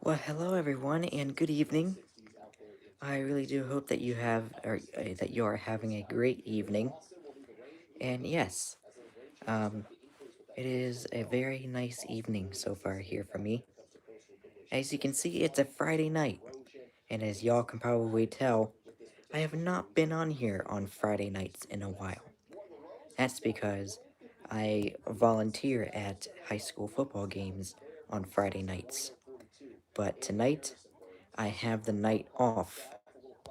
Well, hello everyone, and good evening. I really do hope that you have, or that you are having a great evening. And yes, um, it is a very nice evening so far here for me. As you can see, it's a Friday night, and as y'all can probably tell, I have not been on here on Friday nights in a while. That's because I volunteer at high school football games on Friday nights. But tonight, I have the night off.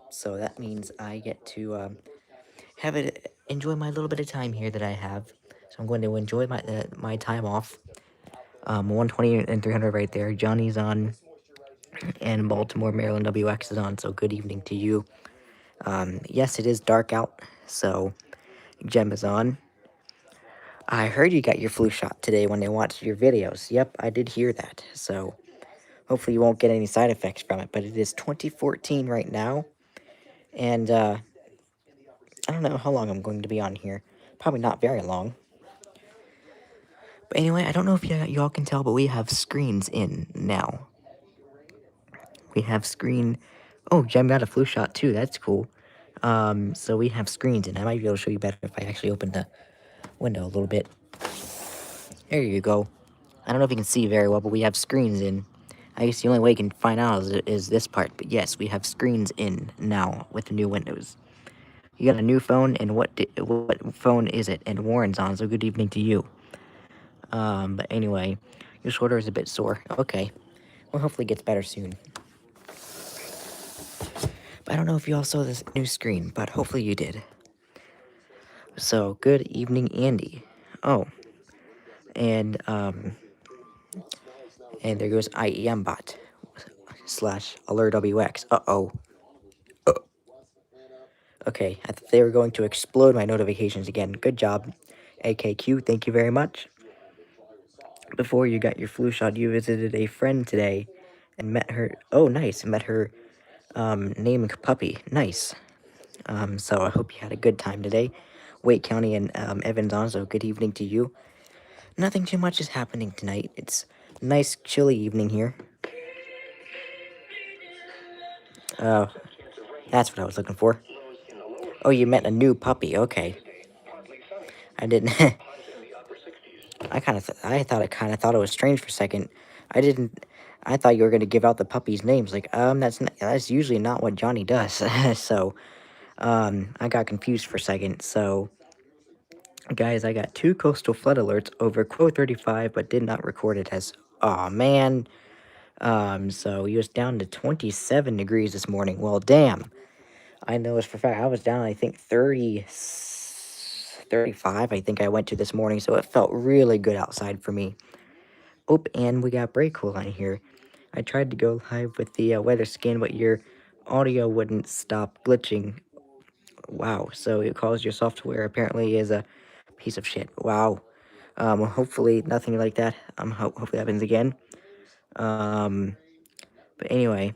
So that means I get to enjoy my little bit of time here that I have. So I'm going to enjoy my time off. 120 and 300 right there. Johnny's on, and Baltimore, Maryland WX is on. So good evening to you. Yes, it is dark out. So Gem is on. I heard you got your flu shot today when I watched your videos. Yep, I did hear that. So hopefully you won't get any side effects from it. But it is 2014 right now, and I don't know how long I'm going to be on here. Probably not very long. But anyway, I don't know if y'all can tell, but we have screens in now. We have screen. Oh, Jem got a flu shot too. That's cool. So we have screens in. I might be able to show you better if I actually open the window a little bit. There you go. I don't know if you can see very well, but we have screens in. I guess the only way you can find out is this part. But yes, we have screens in now with the new windows. You got a new phone, and what phone is it? And Warren's on, so good evening to you. But anyway, your shoulder is a bit sore. Okay. Well, hopefully it gets better soon. But I don't know if you all saw this new screen, but hopefully you did. So, good evening, Andy. Oh, and, um, and there goes IEMBot slash AlertWX. Uh-oh. Okay, I thought they were going to explode my notifications again. Good job, AKQ. Thank you very much. Before you got your flu shot, you visited a friend today and met her. Oh, nice. Met her named Puppy. Nice. So I hope you had a good time today. Wake County and Evans on, so good evening to you. Nothing too much is happening tonight. It's a nice, chilly evening here. Uh, that's what I was looking for. Oh, you met a new puppy. Okay. I didn't. I thought it kind of thought it was strange for a second. I didn't. I thought you were gonna give out the puppies' names. Like, that's usually not what Johnny does. So, I got confused for a second. So, guys, I got 2 coastal flood alerts over Quo 35, but did not record it as. Aw, man. So he was down to 27 degrees this morning. Well, damn. I know this for a fact. I was down, I think, 35, I think I went to this morning, so it felt really good outside for me. Oh, and we got Breakcool on here. I tried to go live with the weather scan, but your audio wouldn't stop glitching. Wow, so it calls your software apparently is a piece of shit. Wow. Hopefully nothing like that. Hopefully happens again. Um, but anyway,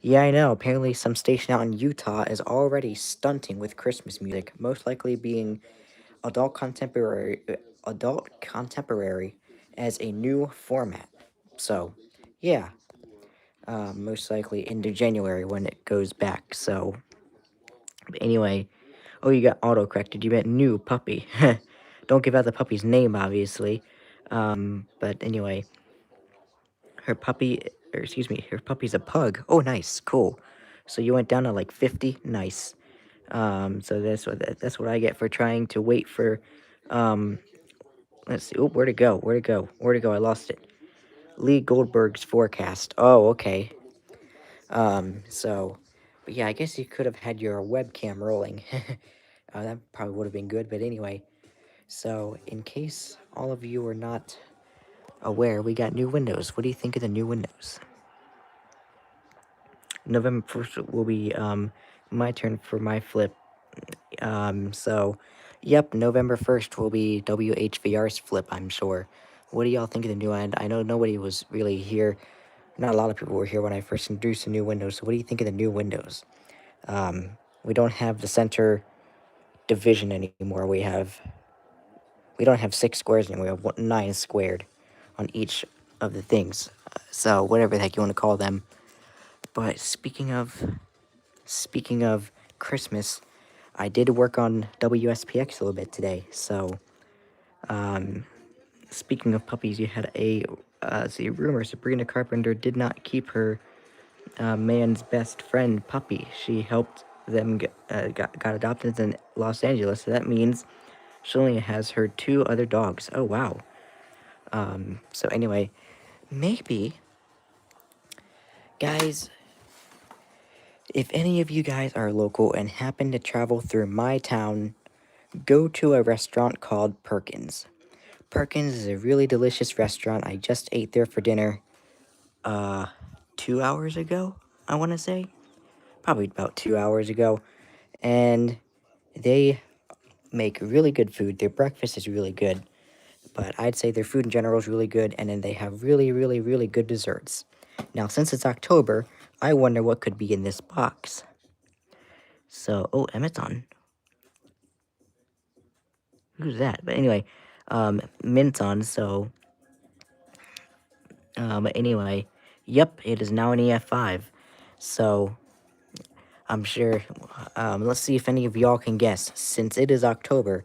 yeah, I know. Apparently, some station out in Utah is already stunting with Christmas music, most likely being adult contemporary, adult contemporary as a new format. So, yeah, most likely into January when it goes back. So, but anyway, oh, you got autocorrected. You meant new puppy. Don't give out the puppy's name, obviously. But anyway, her puppy, or excuse me, her puppy's a pug. Oh, nice, cool. So you went down to like 50, nice. So that's what I get for trying to wait for. Um, let's see. Oh, where'd it go? Where'd it go? Where'd it go? I lost it. Lee Goldberg's forecast. Oh, okay. So, but yeah, I guess you could have had your webcam rolling. That probably would have been good. But anyway, so in case all of you are not aware, we got new windows. What do you think of the new windows? November 1st will be my turn for my flip. So, yep, November 1st will be WHVR's flip, I'm sure. What do y'all think of the new end? I know nobody was really here. Not a lot of people were here when I first introduced the new windows. So what do you think of the new windows? We don't have the center division anymore. We don't have 6 squares anymore. We have 9 squared on each of the things. So whatever the heck you want to call them. But speaking of Christmas, I did work on WSPX a little bit today. So speaking of puppies, you had a rumor Sabrina Carpenter did not keep her man's best friend puppy. She helped them got adopted in Los Angeles. So that means she only has her 2 other dogs. Oh wow. So anyway, maybe guys, if any of you guys are local and happen to travel through my town, go to a restaurant called Perkins. Perkins is a really delicious restaurant. I just ate there for dinner 2 hours ago, I want to say. Probably about 2 hours ago. And they make really good food. Their breakfast is really good. But I'd say their food in general is really good. And then they have really, really, really good desserts. Now, since it's October, I wonder what could be in this box. So, oh, Emmett's on. Who's that? But anyway, Mint's on, so... but anyway, yep, it is now an EF5. So, I'm sure, let's see if any of y'all can guess. Since it is October,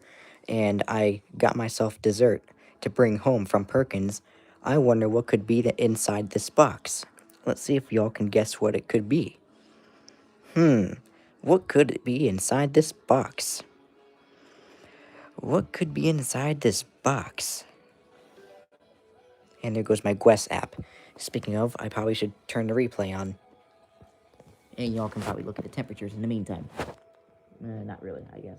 and I got myself dessert to bring home from Perkins, I wonder what could be inside this box. Let's see if y'all can guess what it could be. What could it be inside this box? What could be inside this box? And there goes my Guess app. Speaking of, I probably should turn the replay on. And y'all can probably look at the temperatures in the meantime. Not really, I guess.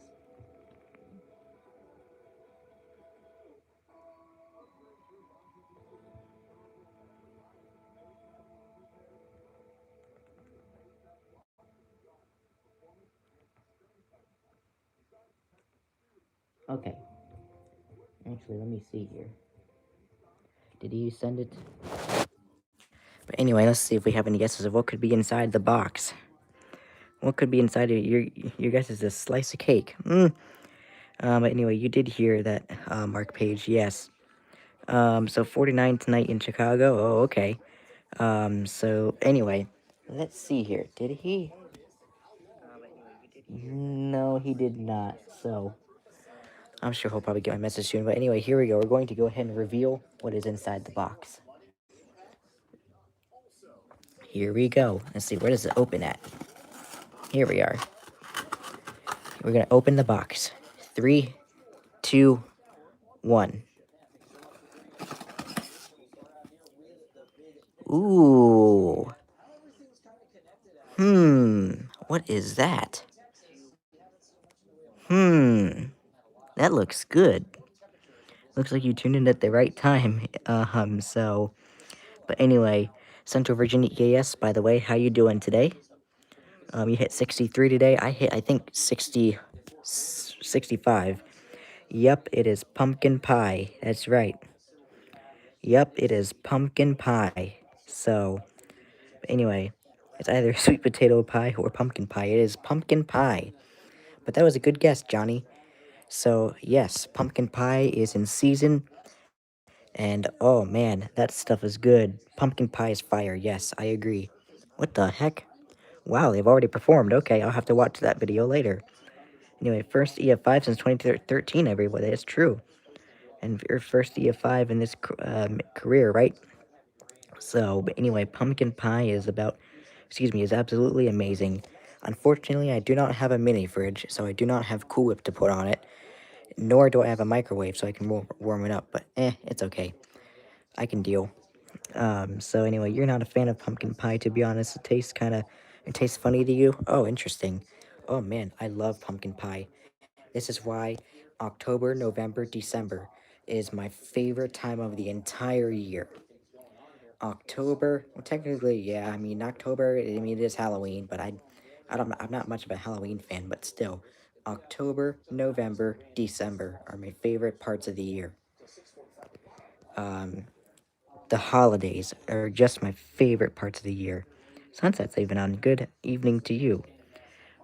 Okay. Actually, let me see here. Did he send it? But anyway, let's see if we have any guesses of what could be inside the box. What could be inside of your guess is a slice of cake. But anyway, you did hear that, Mark Page, yes. So 49 tonight in Chicago. Oh, okay. So anyway, let's see here. Did he? No, he did not. So I'm sure he'll probably get my message soon. But anyway, here we go. We're going to go ahead and reveal what is inside the box. Here we go. Let's see, where does it open at? Here we are. We're going to open the box. 3, 2, 1. Ooh. What is that? That looks good. Looks like you tuned in at the right time. But anyway, Central Virginia EAS, by the way, how you doing today? You hit 63 today. I hit, I think, 65. Yep, it is pumpkin pie. That's right. Yep, it is pumpkin pie. So, anyway, it's either sweet potato pie or pumpkin pie. It is pumpkin pie. But that was a good guess, Johnny. So, yes, pumpkin pie is in season. And, oh man, that stuff is good. Pumpkin pie is fire. Yes, I agree. What the heck? Wow, they've already performed. Okay, I'll have to watch that video later. Anyway, first EF5 since 2013, everybody. It's true. And your first EF5 in this career, right? So, but anyway, pumpkin pie is is absolutely amazing. Unfortunately, I do not have a mini fridge, so I do not have Cool Whip to put on it. Nor do I have a microwave, so I can warm it up. But, it's okay. I can deal. So anyway, you're not a fan of pumpkin pie, to be honest. It tastes funny to you? Oh, interesting. Oh man, I love pumpkin pie. This is why October, November, December is my favorite time of the entire year. October, well, technically, yeah, I mean, October, I mean, it is Halloween, but I'm not much of a Halloween fan, but still, October, November, December are my favorite parts of the year. The holidays are just my favorite parts of the year. Sunset's even on. Good evening to you.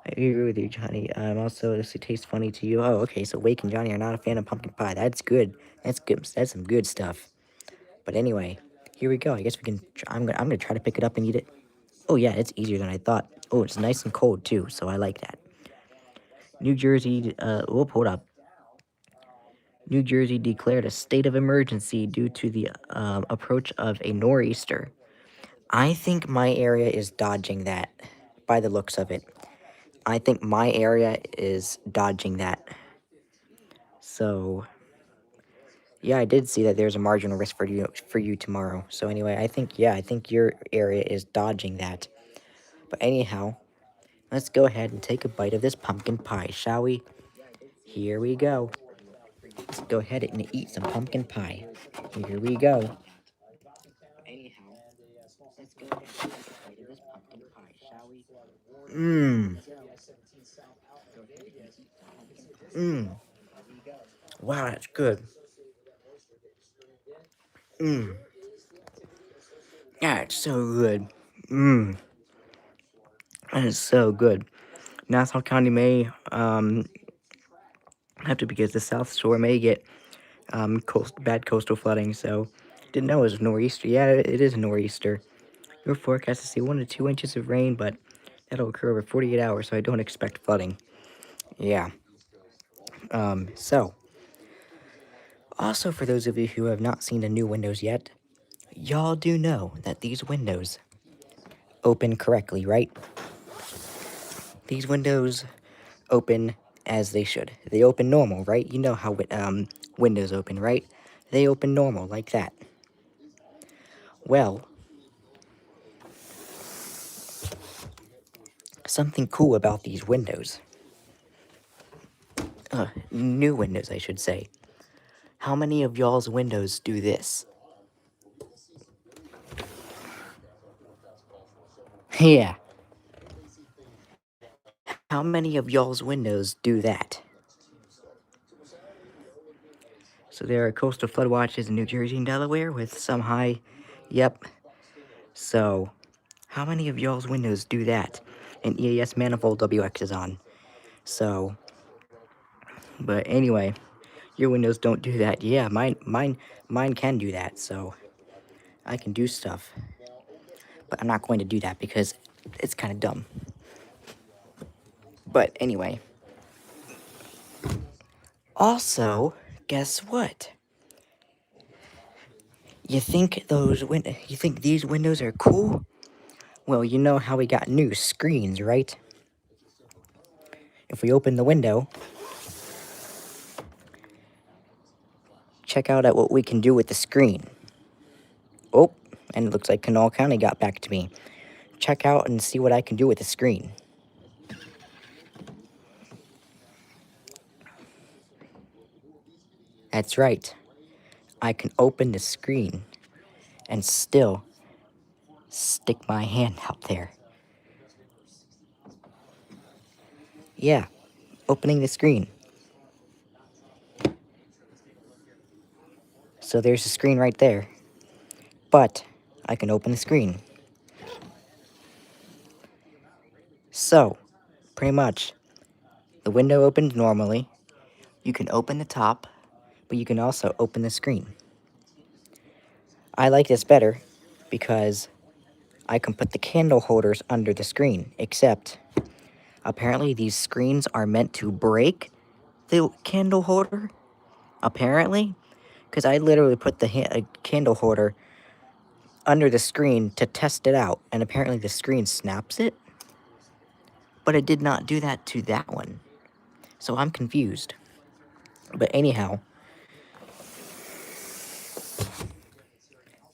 I agree with you, Johnny. Also, does it taste funny to you? Oh, okay, so Wake and Johnny are not a fan of pumpkin pie. That's good. That's good. That's some good stuff. But anyway, here we go. I guess we can. I'm gonna try to pick it up and eat it. Oh yeah, it's easier than I thought. Oh, it's nice and cold too, so I like that. New Jersey. Hold up. New Jersey declared a state of emergency due to the approach of a nor'easter. I think my area is dodging that, by the looks of it. I think my area is dodging that. So, yeah, I did see that there's a marginal risk for you tomorrow. So anyway, I think your area is dodging that. But anyhow, let's go ahead and take a bite of this pumpkin pie, shall we? Here we go. Let's go ahead and eat some pumpkin pie. Here we go. Anyhow, let's go ahead and take a bite of this pumpkin pie, shall we? Mmm. Mmm. Wow, that's good. Mmm. Yeah, it's so good. Mmm. That is so good. Nassau County may have to, because the South Shore may get bad coastal flooding. So didn't know it was a nor'easter. Yeah, it is a nor'easter. Your forecast to see 1 to 2 inches of rain, but that'll occur over 48 hours. So I don't expect flooding. Yeah. So also for those of you who have not seen the new windows yet, y'all do know that these windows open correctly, right? These windows open as they should. They open normal, right? You know how windows open, right? They open normal, like that. Well, something cool about these windows. New windows, I should say. How many of y'all's windows do this? Yeah. How many of y'all's windows do that? So there are coastal flood watches in New Jersey and Delaware with some high. Yep. So, how many of y'all's windows do that? And EAS manifold WX is on. So, but anyway, your windows don't do that. Yeah, mine can do that. So, I can do stuff. But I'm not going to do that because it's kind of dumb. But anyway. Also, guess what? You think these windows are cool? Well, you know how we got new screens, right? If we open the window, check out at what we can do with the screen. Oh, and it looks like Kanawha County got back to me. Check out and see what I can do with the screen. That's right. I can open the screen and still stick my hand out there. Yeah, opening the screen. So there's the screen right there. But I can open the screen. So, pretty much, the window opens normally. You can open the top, but you can also open the screen. I like this better because I can put the candle holders under the screen, except apparently these screens are meant to break the candle holder, apparently, because I literally put the candle holder under the screen to test it out, and apparently the screen snaps it, but it did not do that to that one, so I'm confused. But anyhow,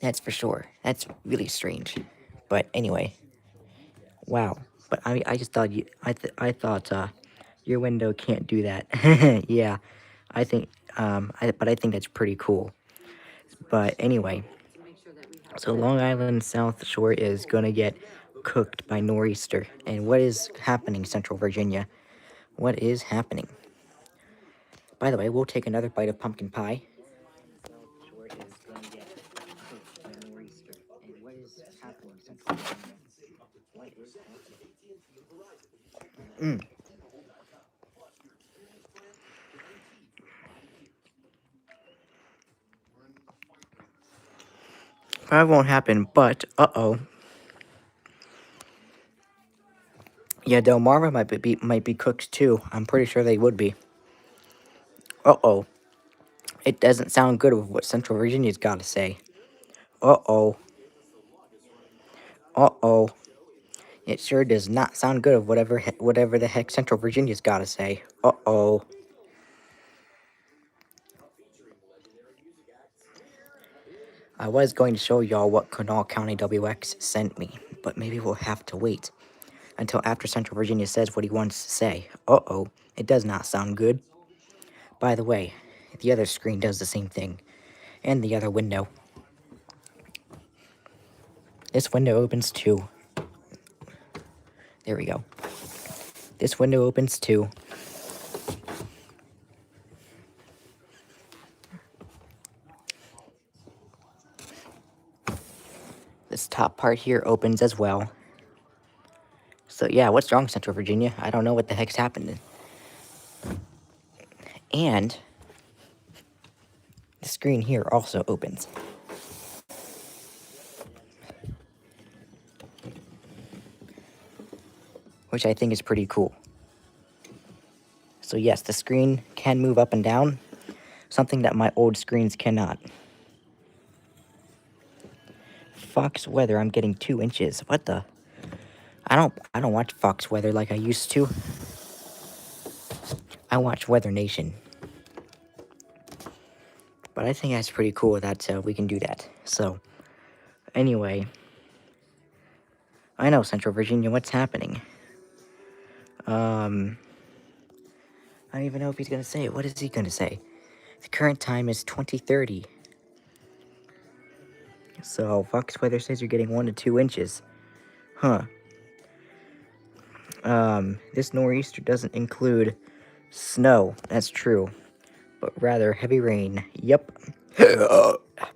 that's for sure. That's really strange. But anyway, wow. But I just thought I thought your window can't do that. Yeah, I think but I think that's pretty cool. But anyway, so Long Island South Shore is gonna get cooked by nor'easter. And what is happening, Central Virginia? What is happening? By the way, we'll take another bite of pumpkin pie. Shore is gonna get cooked by nor'easter. And what is happening, Central Virginia? What is happening? Probably won't happen, but uh-oh. Yeah, Delmarva might be cooked too. I'm pretty sure they would be. Uh-oh. It doesn't sound good with what Central Virginia's got to say. Uh-oh. Uh-oh. It sure does not sound good of whatever the heck Central Virginia's got to say. Uh-oh. I was going to show y'all what Kanawha County WX sent me, but maybe we'll have to wait until after Central Virginia says what he wants to say. Uh-oh. It does not sound good. By the way, the other screen does the same thing. And the other window. This window opens too. There we go. This window opens too. This top part here opens as well. So yeah, what's wrong, Central Virginia? I don't know what the heck's happening. And the screen here also opens. Which I think is pretty cool. So yes, the screen can move up and down, something that my old screens cannot. Fox weather, I'm getting 2 inches. What the? I don't watch Fox weather like I used to. I watch Weather Nation. But I think that's pretty cool that we can do that. So, anyway. I know, Central Virginia, what's happening? I don't even know if he's gonna say it. What is he gonna say? The current time is 20:30. So, Fox Weather says you're getting 1 to 2 inches. Huh. This nor'easter doesn't include snow. That's true. But rather heavy rain. Yep.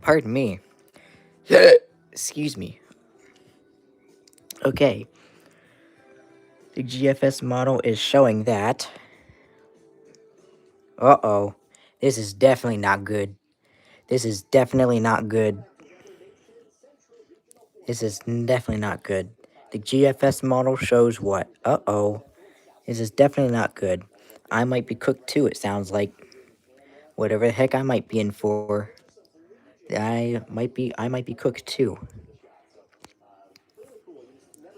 Pardon me. Excuse me. Okay. The GFS model is showing that. Uh-oh. This is definitely not good. This is definitely not good. This is definitely not good. The GFS model shows what? Uh-oh. This is definitely not good. I might be cooked too, it sounds like. Whatever the heck I might be in for. I might be cooked too.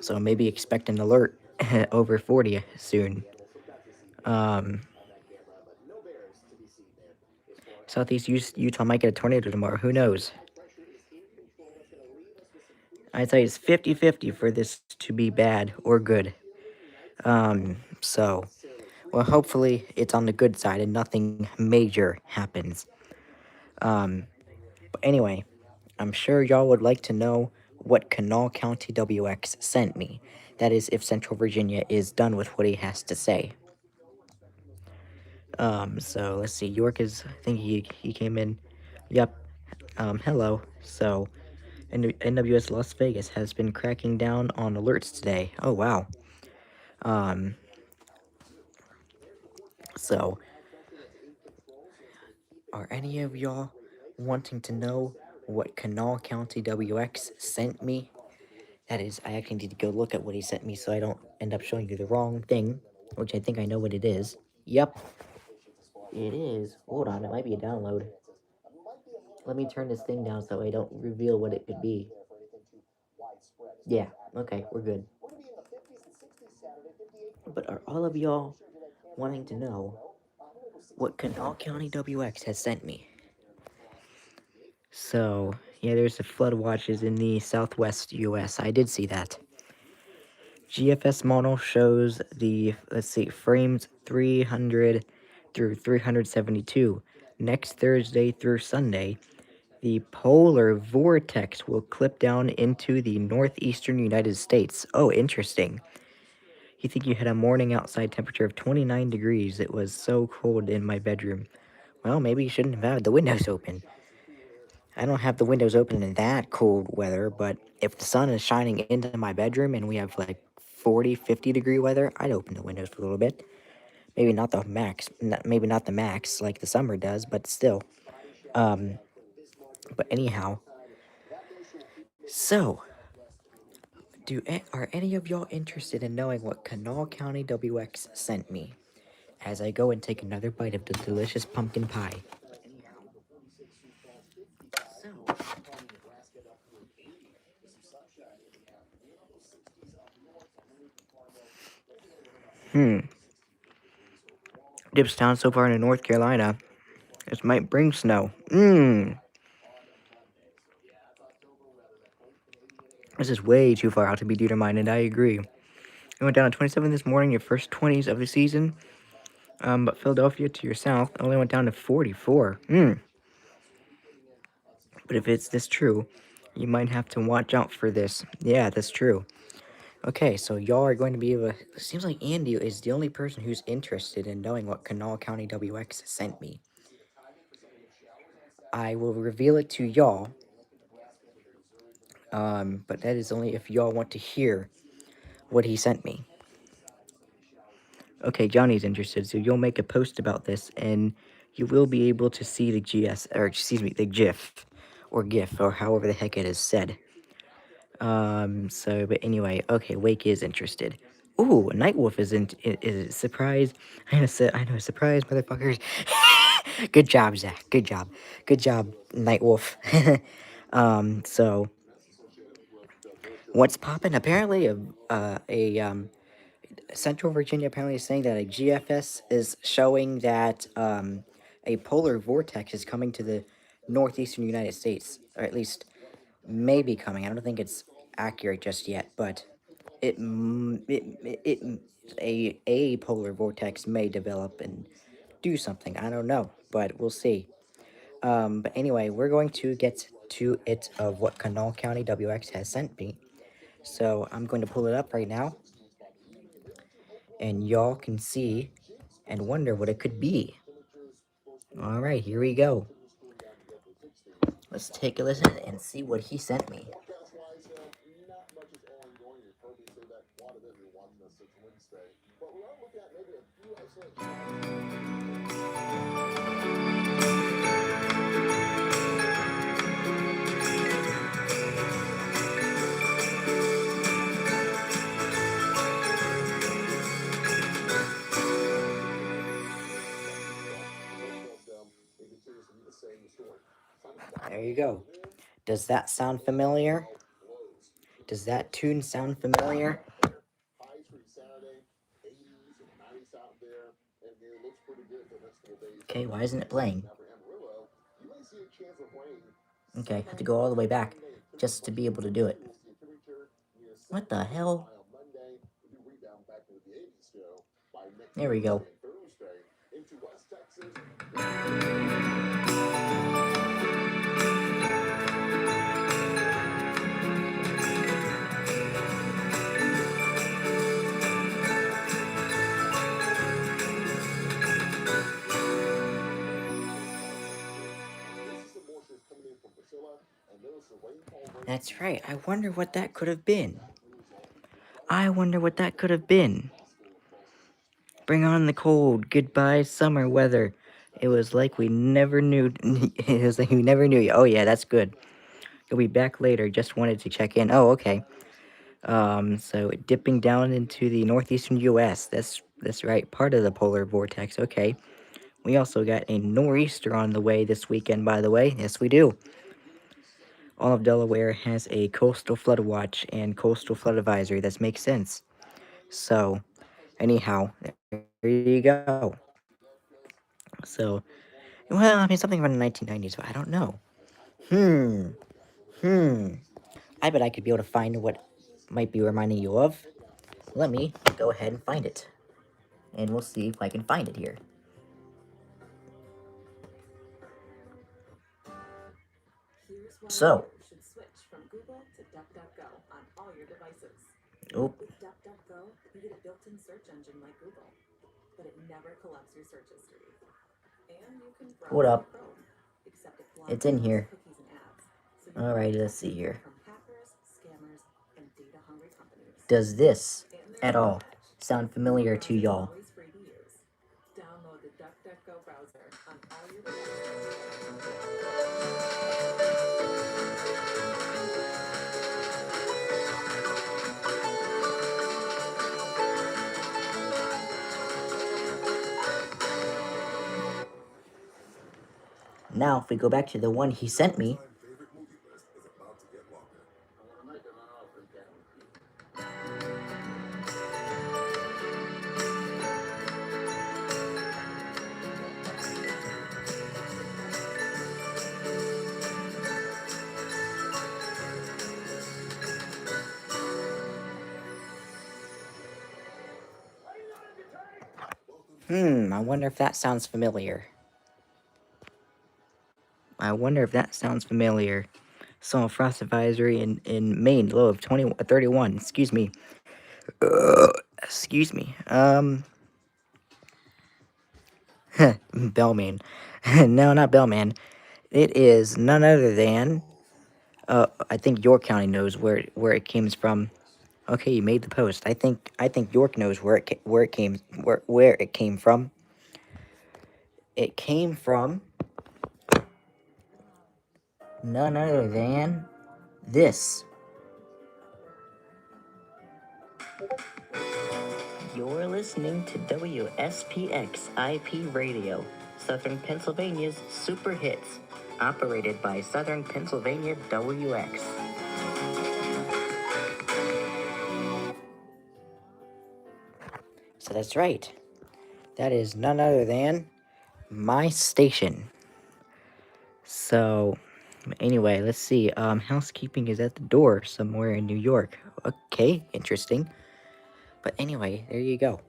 So maybe expect an alert over 40 soon. Southeast Utah might get a tornado tomorrow. Who knows? I'd say it's 50-50 for this to be bad or good. So, well, hopefully it's on the good side and nothing major happens. But anyway, I'm sure y'all would like to know what Kanawha County WX sent me. That is, if Central Virginia is done with what he has to say. So let's see. York is, I think he came in. Yep. Hello. So, NWS Las Vegas has been cracking down on alerts today. Oh, wow. So, are any of y'all wanting to know what Kanawha County WX sent me? That is, I actually need to go look at what he sent me so I don't end up showing you the wrong thing, which I think I know what it is. Yep. It is. Hold on, it might be a download. Let me turn this thing down so I don't reveal what it could be. Yeah, okay, we're good. But are all of y'all wanting to know what Kanawha County WX has sent me? So, yeah, there's the flood watches in the southwest US. I did see that. GFS model shows the, let's see, frames 300 through 372. Next Thursday through Sunday, the polar vortex will clip down into the northeastern United States. Oh, interesting. You think you had a morning outside temperature of 29 degrees. It was so cold in my bedroom. Well, maybe you shouldn't have had the windows open. I don't have the windows open in that cold weather, but if the sun is shining into my bedroom and we have like 40, 50 degree weather, I'd open the windows for a little bit. Maybe not the max, maybe not the max like the summer does, but still. But anyhow, So, are any of y'all interested in knowing what Kanawha County WX sent me? As I go and take another bite of the delicious pumpkin pie. So, dips down so far into North Carolina, this might bring snow. This is way too far out to be determined, I agree. I went down to 27 this morning, your first 20s of the season. But Philadelphia to your south only went down to 44. But if it's this true, you might have to watch out for this. Yeah, that's true. Okay, so y'all are going to be able to... It seems like Andy is the only person who's interested in knowing what Kanawha County WX sent me. I will reveal it to y'all. But that is only if y'all want to hear what he sent me. Okay, Johnny's interested, so you'll make a post about this, and you will be able to see the the GIF, or GIF, or however the heck it is said. But anyway, okay, Wake is interested. Ooh, Nightwolf is surprised. I know, surprise, motherfuckers. Good job, Zach. Good job. Good job, Nightwolf. So, what's poppin'? Apparently, Central Virginia apparently is saying that a GFS is showing that, a polar vortex is coming to the northeastern United States, or at least maybe coming. I don't think it's accurate just yet, but it, mm, it a polar vortex may develop and do something. I don't know, but we'll see. But anyway, we're going to get to it of what Kanawha County WX has sent me. So I'm going to pull it up right now, and y'all can see and wonder what it could be. All right, here we go. Let's take a listen and see what he sent me. There you go. Does that sound familiar? Does that tune sound familiar? Okay, why isn't it playing? Okay, I have to go all the way back just to be able to do it. What the hell? There we go. That's right. I wonder what that could have been. I wonder what that could have been. Bring on the cold. Goodbye summer weather. It was like we never knew. It was like we never knew you. Oh yeah, that's good. You'll be back later. Just wanted to check in. Oh, okay. So dipping down into the northeastern U.S. That's right. Part of the polar vortex. Okay. We also got a nor'easter on the way this weekend, by the way. Yes, we do. All of Delaware has a coastal flood watch and coastal flood advisory. That makes sense. So, anyhow, there you go. So, well, I mean, something from the 1990s, but I don't know. Hmm. I bet I could be able to find what might be reminding you of. Let me go ahead and find it. And we'll see if I can find it here. So. Oh. Hold up. It's in here. Alright, let's see here. Does this at all sound familiar to y'all? Now, if we go back to the one he sent me, I wonder if that sounds familiar. I wonder if that sounds familiar. Saw a frost advisory in Maine, low of 31. Excuse me. Excuse me. Bellman. No, not Bellman. It is none other than. I think York County knows where it came from. Okay, you made the post. I think York knows where it came from. It came from none other than this. You're listening to WSPX IP Radio, Southern Pennsylvania's Super Hits, operated by Southern Pennsylvania WX. So that's right. That is none other than my station. So, anyway, let's see. Housekeeping is at the door somewhere in New York. Okay, interesting. But anyway, there you go.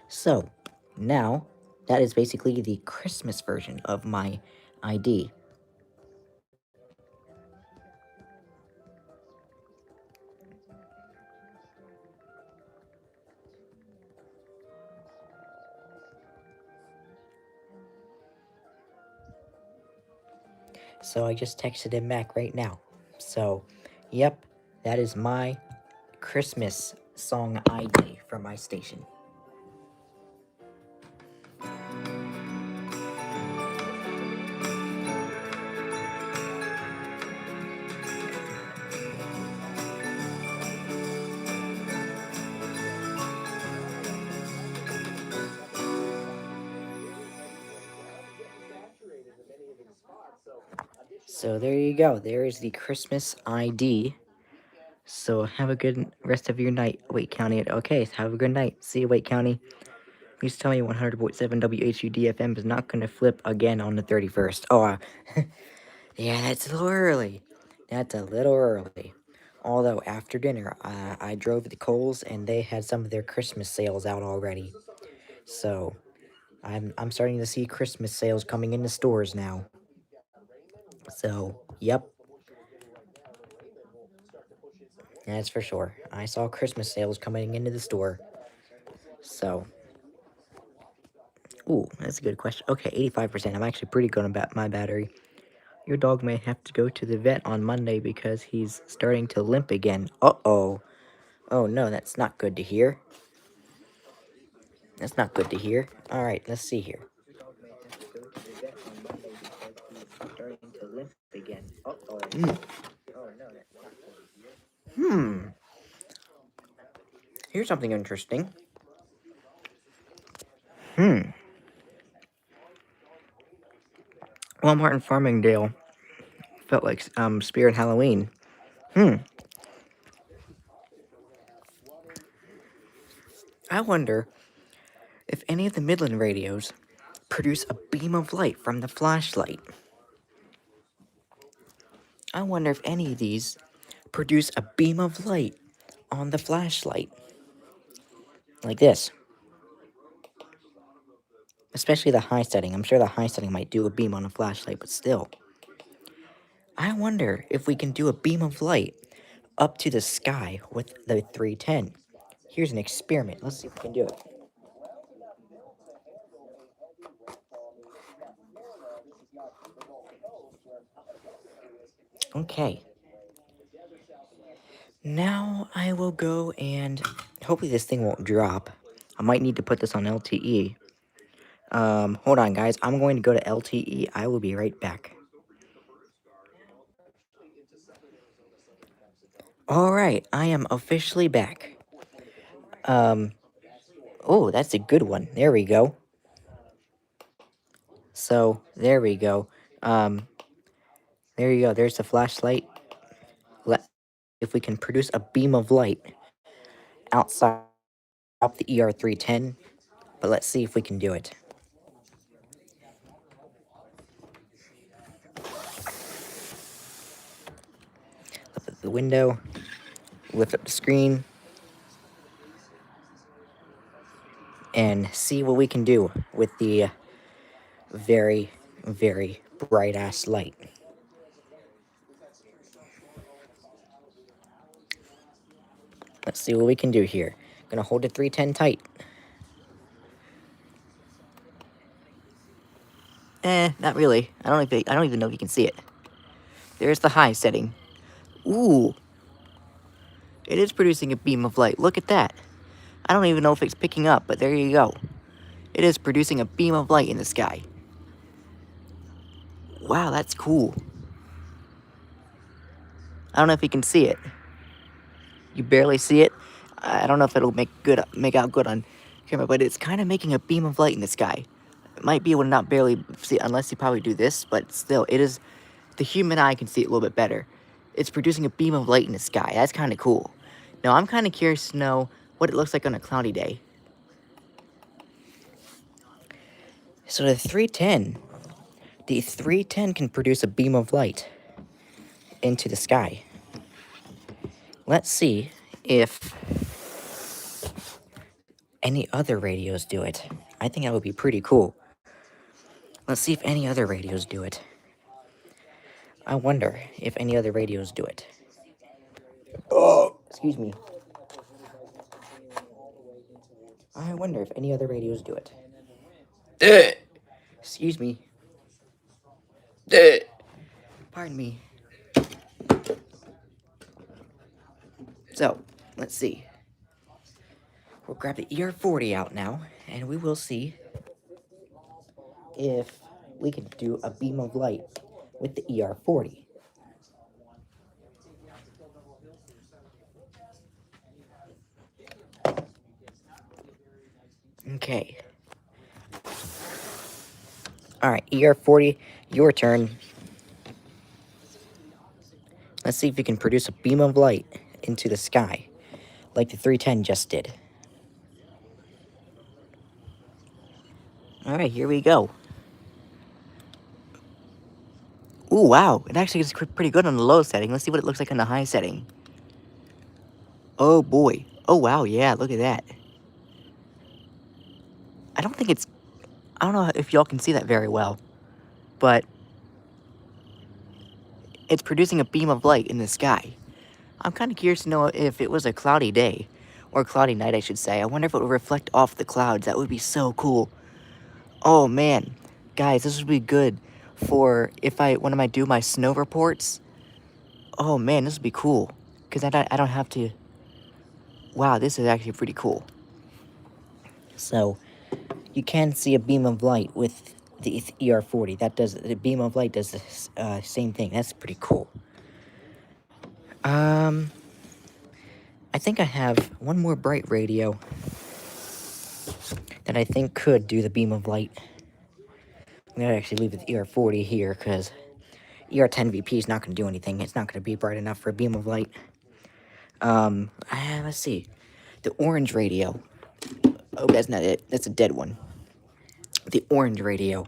So, now, that is basically the Christmas version of my ID. So I just texted him back right now. So, yep, that is my Christmas song ID from my station. So there you go. There is the Christmas ID. So have a good rest of your night, Wake County. Okay, so have a good night. See you, Wake County. Please tell me 100.7 WHUDFM is not going to flip again on the 31st. Oh, yeah, that's a little early. That's a little early. Although after dinner, I drove to Kohl's and they had some of their Christmas sales out already. So I'm starting to see Christmas sales coming into stores now. So, yep, that's for sure. I saw Christmas sales coming into the store. So, ooh, that's a good question. Okay, 85%. I'm actually pretty good on my battery. Your dog may have to go to the vet on Monday because he's starting to limp again. Uh-oh. Oh, no, that's not good to hear. That's not good to hear. All right, let's see here. Here's something interesting. Walmart in Farmingdale felt like Spirit Halloween. I wonder if any of the Midland radios produce a beam of light from the flashlight. I wonder if any of these produce a beam of light on the flashlight. Like this. Especially the high setting. I'm sure the high setting might do a beam on a flashlight, but still. I wonder if we can do a beam of light up to the sky with the 310. Here's an experiment. Let's see if we can do it. Okay. Now I will go and hopefully this thing won't drop. I might need to put this on LTE. Hold on, guys. I'm going to go to LTE. I will be right back. Alright, I am officially back. Oh, that's a good one. There we go. So, there we go. There you go. There's the flashlight. Let if we can produce a beam of light outside of the ER310, but let's see if we can do it. Lift up the window, lift up the screen, and see what we can do with the very, very bright ass light. Let's see what we can do here. Gonna hold the 310 tight. Not really. I don't even know if you can see it. There's the high setting. Ooh. It is producing a beam of light. Look at that. I don't even know if it's picking up, but there you go. It is producing a beam of light in the sky. Wow, that's cool. I don't know if you can see it. You barely see it. I don't know if it'll make out good on camera, but it's kind of making a beam of light in the sky. It might be able to not barely see it unless you probably do this, but still, it is. The human eye can see it a little bit better. It's producing a beam of light in the sky. That's kind of cool. Now, I'm kind of curious to know what it looks like on a cloudy day. So the 310 can produce a beam of light into the sky. Let's see if any other radios do it. I think that would be pretty cool. Let's see if any other radios do it. I wonder if any other radios do it. Oh, excuse me. I wonder if any other radios do it. Excuse me. Pardon me. So, let's see. We'll grab the ER40 out now, and we will see if we can do a beam of light with the ER40. Okay. Alright, ER40, your turn. Let's see if we can produce a beam of light into the sky, like the 310 just did. Alright, here we go. Ooh, wow. It actually is pretty good on the low setting. Let's see what it looks like on the high setting. Oh, boy. Oh, wow, yeah, look at that. I don't know if y'all can see that very well, but it's producing a beam of light in the sky. I'm kind of curious to know if it was a cloudy day, or cloudy night, I should say. I wonder if it would reflect off the clouds. That would be so cool. Oh, man. Guys, this would be good for when I do my snow reports. Oh, man, this would be cool. Because I don't have to... Wow, this is actually pretty cool. So, you can see a beam of light with the ER40. The beam of light does the same thing. That's pretty cool. I think I have one more bright radio that I think could do the beam of light. I'm gonna actually leave the ER40 here because ER10 VP is not gonna do anything. It's not gonna be bright enough for a beam of light. Let's see. The orange radio. Oh, that's not it. That's a dead one. The orange radio.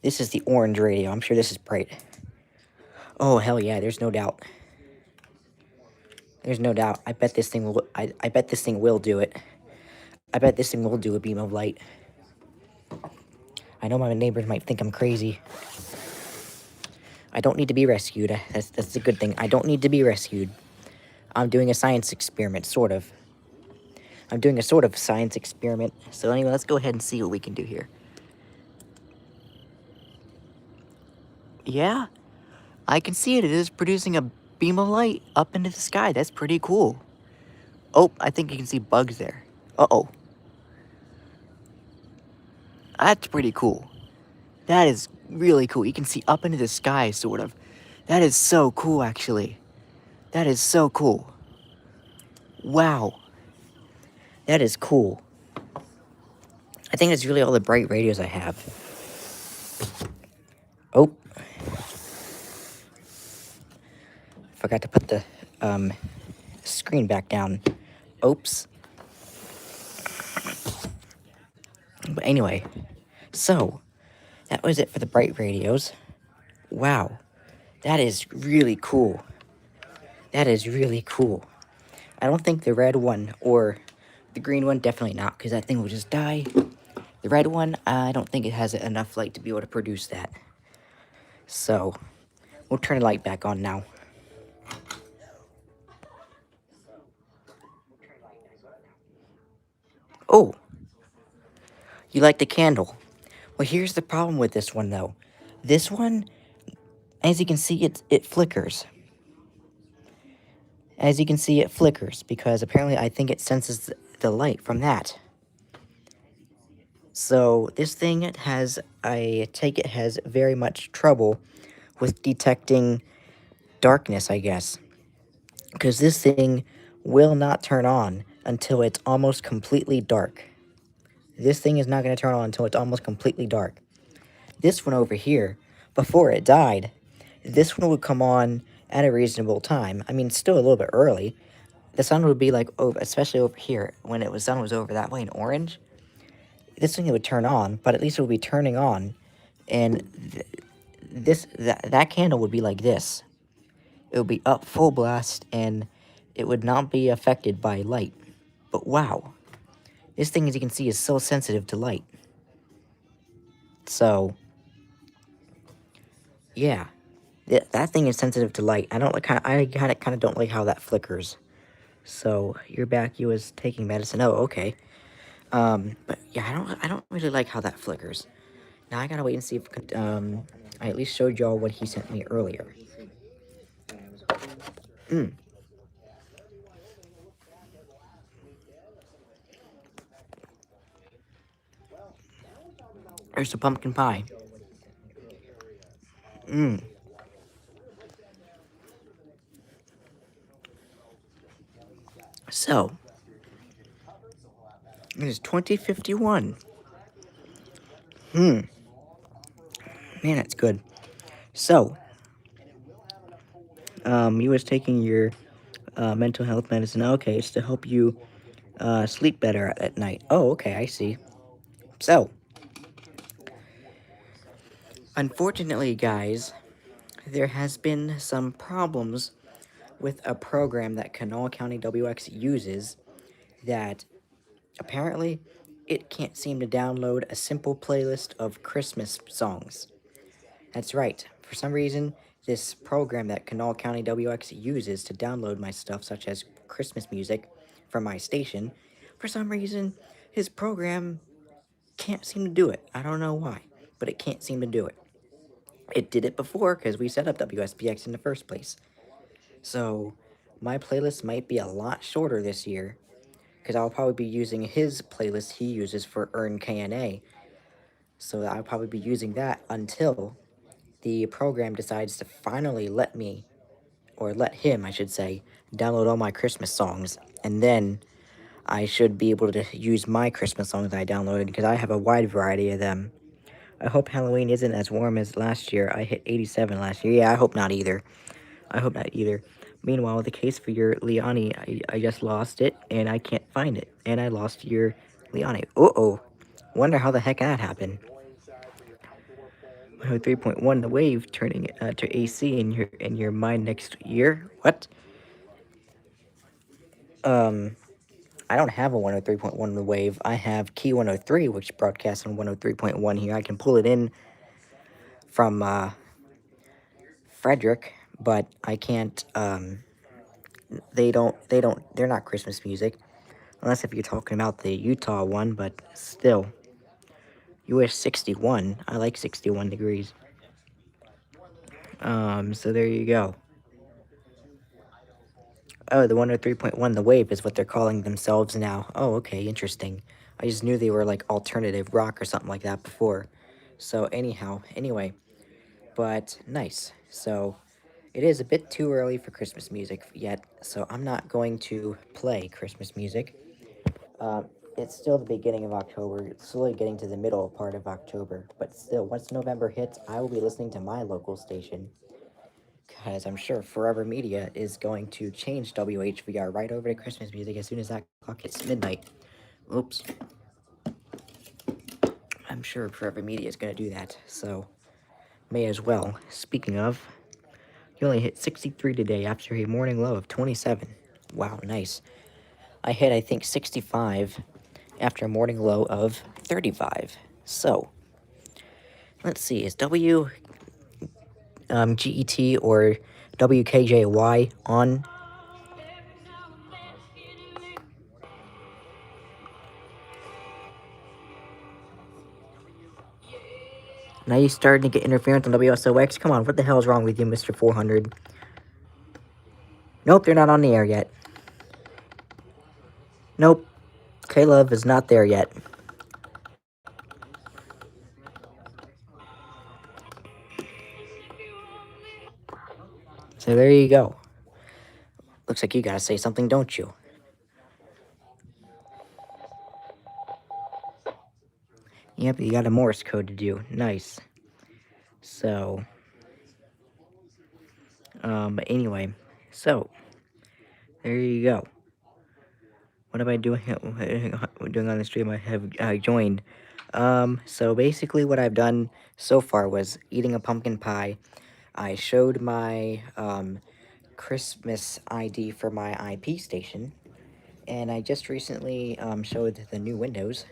This is the orange radio. I'm sure this is bright. Oh, hell yeah, there's no doubt. There's no doubt. I bet this thing will I bet this thing will do it. I bet this thing will do a beam of light. I know my neighbors might think I'm crazy. I don't need to be rescued. That's a good thing. I don't need to be rescued. I'm doing a science experiment, sort of. I'm doing a sort of science experiment. So anyway, let's go ahead and see what we can do here. Yeah, I can see it. It is producing a beam of light up into the sky. That's pretty cool. Oh, I think you can see bugs there. Uh-oh. That's pretty cool. That is really cool. You can see up into the sky, sort of. That is so cool, actually. That is so cool. Wow. That is cool. I think that's really all the bright radios I have. Oh, forgot to put the screen back down. Oops. But anyway, so that was it for the bright radios. Wow, that is really cool. That is really cool. I don't think the red one or the green one, definitely not, because that thing will just die. The red one, I don't think it has enough light to be able to produce that. So, we'll turn the light back on now. Oh, you like the candle. Well, here's the problem with this one, though. This one, as you can see, it flickers. As you can see, it flickers, because apparently I think it senses the light from that. So, this thing has, I take it, has very much trouble with detecting darkness, I guess. Because this thing will not turn on until it's almost completely dark. This thing is not going to turn on until it's almost completely dark. This one over here, before it died, this one would come on at a reasonable time. I mean, still a little bit early. The sun would be like, over, especially over here, when it was sun was over that way in orange. This thing would turn on, but at least it would be turning on, and that candle would be like this. It would be up full blast, and it would not be affected by light. But wow, this thing, as you can see, is so sensitive to light. So, yeah, that thing is sensitive to light. I don't like. I kind of don't like how that flickers. So you're back. You was taking medicine. Oh, okay. But yeah, I don't really like how that flickers. Now I gotta wait and see if I at least showed y'all what he sent me earlier. Mm, there's the pumpkin pie. Mm. So it is 2051. Hmm. Man, that's good. So, you was taking your mental health medicine. Okay, it's to help you sleep better at night. Oh, okay, I see. So, unfortunately, guys, there has been some problems with a program that Kanawha County WX uses that apparently it can't seem to download a simple playlist of Christmas songs. That's right. For some reason, this program that Kanawha County WX uses to download my stuff, such as Christmas music from my station, for some reason, his program can't seem to do it. I don't know why, but it can't seem to do it. It did it before because we set up WSPX in the first place. So, my playlist might be a lot shorter this year because I'll probably be using his playlist he uses for Earn KNA. So, I'll probably be using that until the program decides to finally let me, or let him, I should say, download all my Christmas songs. And then I should be able to use my Christmas songs that I downloaded because I have a wide variety of them. I hope Halloween isn't as warm as last year. I hit 87 last year. Yeah, I hope not either. I hope not either. Meanwhile, the case for your Liani, I just lost it, and I can't find it. And I lost your Liani. Uh-oh. Wonder how the heck that happened. 103.1, the wave turning to AC in your mind next year. What? Um, I don't have a 103.1 the wave. I have Key 103, which broadcasts on 103.1 here. I can pull it in from Frederick, but I can't. They're not Christmas music, unless if you're talking about the Utah one. But still, US 61. I like 61 degrees. So there you go. Oh, the 103.1, the wave is what they're calling themselves now. Oh, okay, interesting. I just knew they were like alternative rock or something like that before. So anyhow, anyway, but nice. So it is a bit too early for Christmas music yet, so I'm not going to play Christmas music. it's still the beginning of October. It's slowly getting to the middle part of October. But still, once November hits, I will be listening to my local station. Because I'm sure Forever Media is going to change WHVR right over to Christmas music as soon as that clock hits midnight. Oops. I'm sure Forever Media is going to do that, so may as well. Speaking of, you only hit 63 today after a morning low of 27. Wow, nice. I hit, I think, 65 after a morning low of 35. So, let's see, is GET or WKJY on? Now you starting to get interference on WSOX? Come on, what the hell is wrong with you, Mr. 400? Nope, they're not on the air yet. Nope, K-Love is not there yet. So there you go. Looks like you gotta say something, don't you? Yep, you got a Morse code to do. Nice. So, but anyway, so there you go. What am I doing? Doing on the stream? I have joined. So basically, what I've done so far was eating a pumpkin pie. I showed my Christmas ID for my IP station, and I just recently showed the new Windows.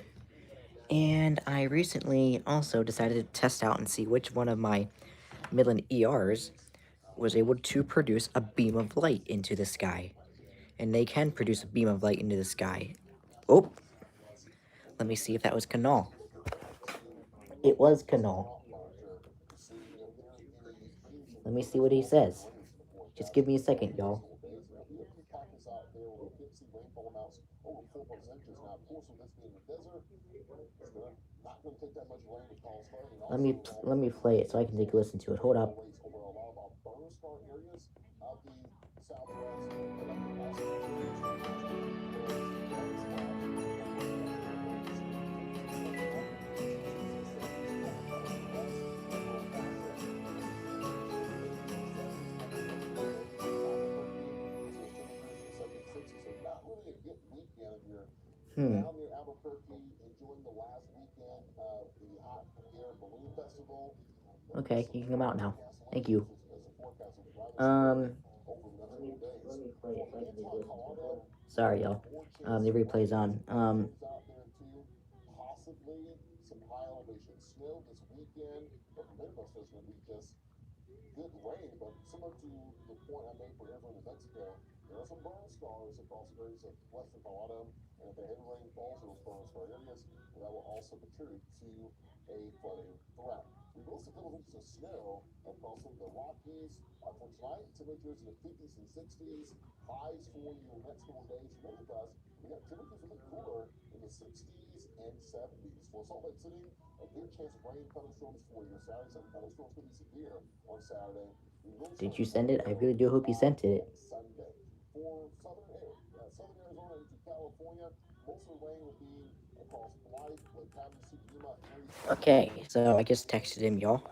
And I recently also decided to test out and see which one of my Midland ERs was able to produce a beam of light into the sky. And they can produce a beam of light into the sky. Oh, let me see if that was Canal. It was Canal. Let me see what he says. Just give me a second, y'all. Let me play it so I can take a listen to it. Hold up. Hmm. Okay, you can come out now. Thank you. Let me play it so I can take a listen to it. Sorry, y'all. The replay's on. Did you send it? I really do hope you sent it. Okay, so I just texted him, y'all.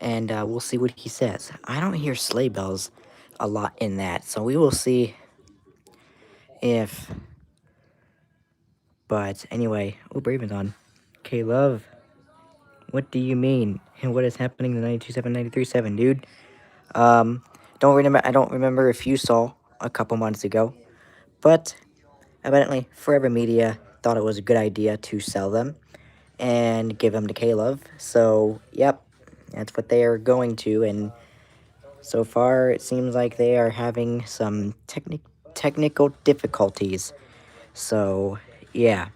And we'll see what he says. I don't hear sleigh bells a lot in that, so we will see if. But anyway, oh, Braven's on. Okay, love. What do you mean? And what is happening to 92.7, 93.7, dude? Don't remember. I don't remember if you saw a couple months ago, but evidently Forever Media thought it was a good idea to sell them and give them to K-Love. So, yep, that's what they are going to, and so far it seems like they are having some technical difficulties. So, yeah.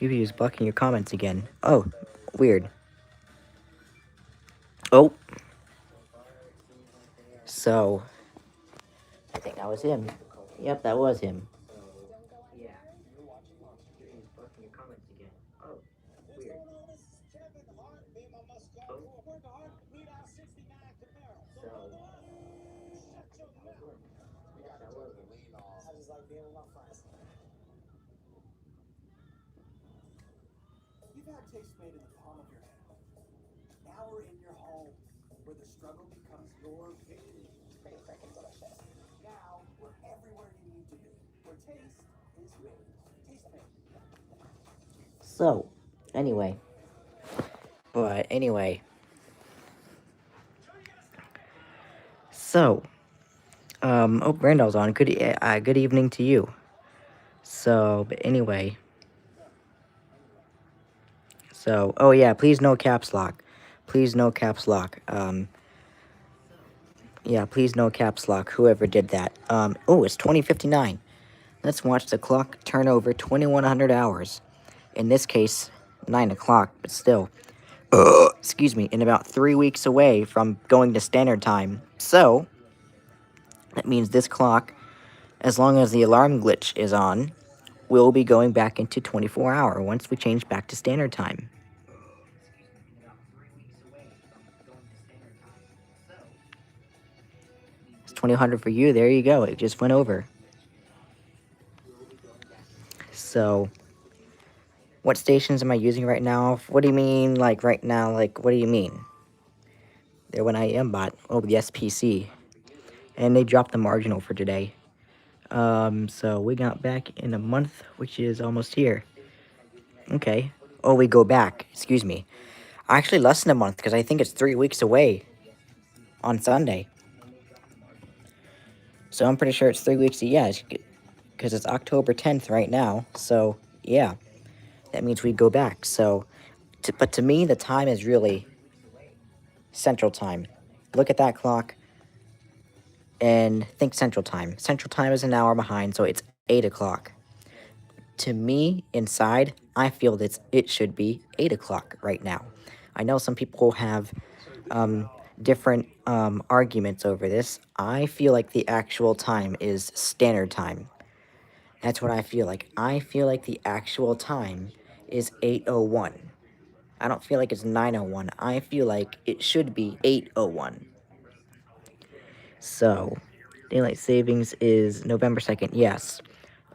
Maybe he's blocking your comments again. Oh, weird. Oh. So, I think that was him. Yep, that was him. Yeah. He's blocking your comments again. Oh, weird. So, anyway. But anyway. So, oh, Randall's on. Good evening to you. So, but anyway. So, oh yeah, please no caps lock. Please no caps lock. Yeah, please no caps lock. Whoever did that. Oh, it's 20:59. Let's watch the clock turn over 2100 hours. In this case, 9 o'clock, but still. Excuse me, in about 3 weeks away from going to standard time. So, that means this clock, as long as the alarm glitch is on, will be going back into 24-hour once we change back to standard time. It's 2000 for you. There you go. It just went over. So, what stations am I using right now? What do you mean, like, right now? Like, what do you mean? They're when I am bot. Oh, the SPC. And they dropped the marginal for today. So we got back in a month, which is almost here. Okay. Oh, we go back. Excuse me. Actually, less than a month, because I think it's 3 weeks away on Sunday. So I'm pretty sure it's 3 weeks. Yeah, because it's October 10th right now. So, yeah. That means we go back. So, but to me, the time is really Central Time. Look at that clock and think Central Time. Central Time is an hour behind, so it's 8 o'clock. To me, inside, I feel that it should be 8 o'clock right now. I know some people have different arguments over this. I feel like the actual time is standard time. That's what I feel like. I feel like the actual time is 8:01. I don't feel like it's 9:01. I feel like it should be 8:01. So, daylight savings is November 2nd. Yes.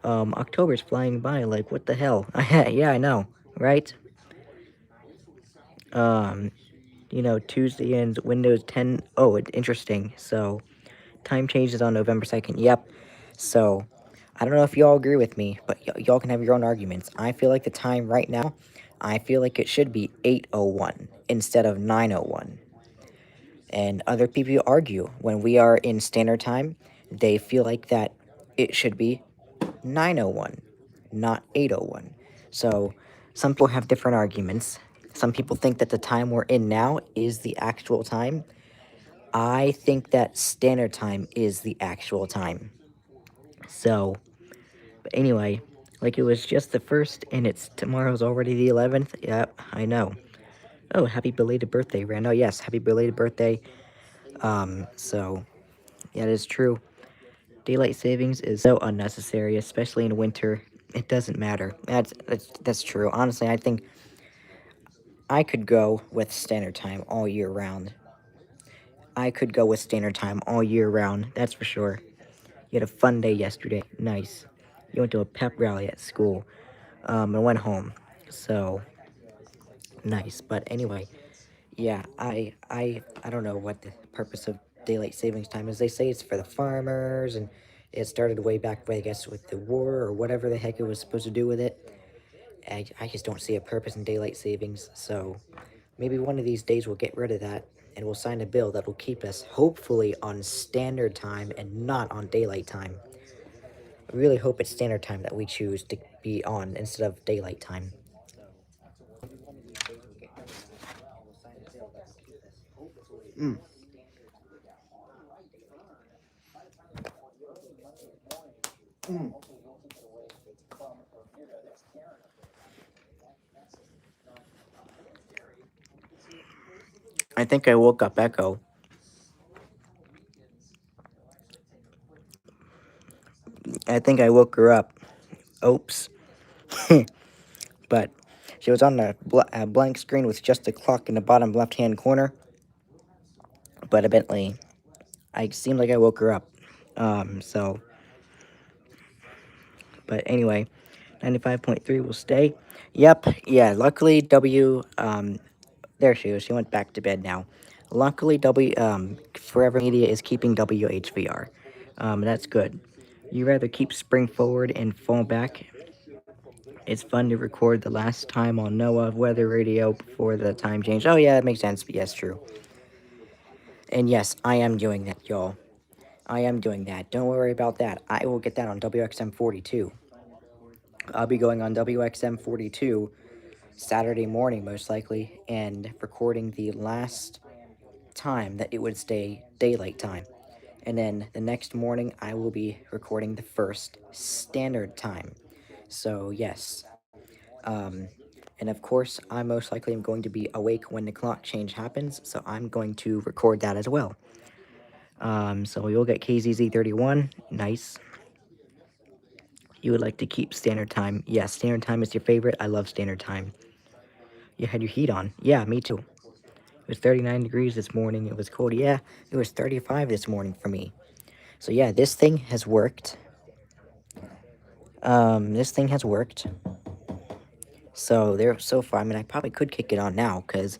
October's flying by. Like, what the hell? Yeah, I know, right? Tuesday ends Windows 10. Oh, interesting. So, time changes on November 2nd. Yep. So, I don't know if y'all agree with me, but y'all can have your own arguments. I feel like the time right now, I feel like it should be 8:01 instead of 9:01. And other people argue when we are in standard time, they feel like that it should be 9:01, not 8:01. So, some people have different arguments. Some people think that the time we're in now is the actual time. I think that standard time is the actual time. So, but anyway, like it was just the 1st and it's tomorrow's already the 11th. Yep, I know. Oh, happy belated birthday, Randall. Yes, happy belated birthday. So, yeah, it is true. Daylight savings is so unnecessary, especially in winter. It doesn't matter. That's true. Honestly, I think I could go with standard time all year round. I could go with standard time all year round. That's for sure. You had a fun day yesterday. Nice. You went to a pep rally at school. And went home. So nice. But anyway, yeah, I don't know what the purpose of daylight savings time is. They say it's for the farmers, and it started way back, I guess, with the war or whatever the heck it was supposed to do with it. I just don't see a purpose in daylight savings, so maybe one of these days we'll get rid of that, and we'll sign a bill that will keep us, hopefully, on standard time and not on daylight time. I really hope it's standard time that we choose to be on instead of daylight time. Mm. Mm. I think I woke up Echo. I think I woke her up. Oops. But she was on a blank screen with just a clock in the bottom left-hand corner. But evidently, I seemed like I woke her up. So, but anyway, 95.3 will stay. Yep, yeah, luckily there she is. She went back to bed now. Luckily, Forever Media is keeping WHVR. That's good. You rather keep spring forward and fall back. It's fun to record the last time on NOAA weather radio before the time change. Oh yeah, that makes sense. Yes, true. And yes, I am doing that, y'all. I am doing that. Don't worry about that. I will get that on WXM 42. I'll be going on WXM 42 Saturday morning, most likely, and recording the last time that it would stay daylight time. And then the next morning, I will be recording the first standard time. So, yes. Um, and of course, I most likely am going to be awake when the clock change happens, so I'm going to record that as well. So you'll get KZZ31. Nice. You would like to keep standard time. Yes, standard time is your favorite. I love standard time. You had your heat on. Yeah, me too. It was 39 degrees this morning. It was cold. Yeah, it was 35 this morning for me. So yeah, this thing has worked. This thing has worked. So far, I mean, I probably could kick it on now, because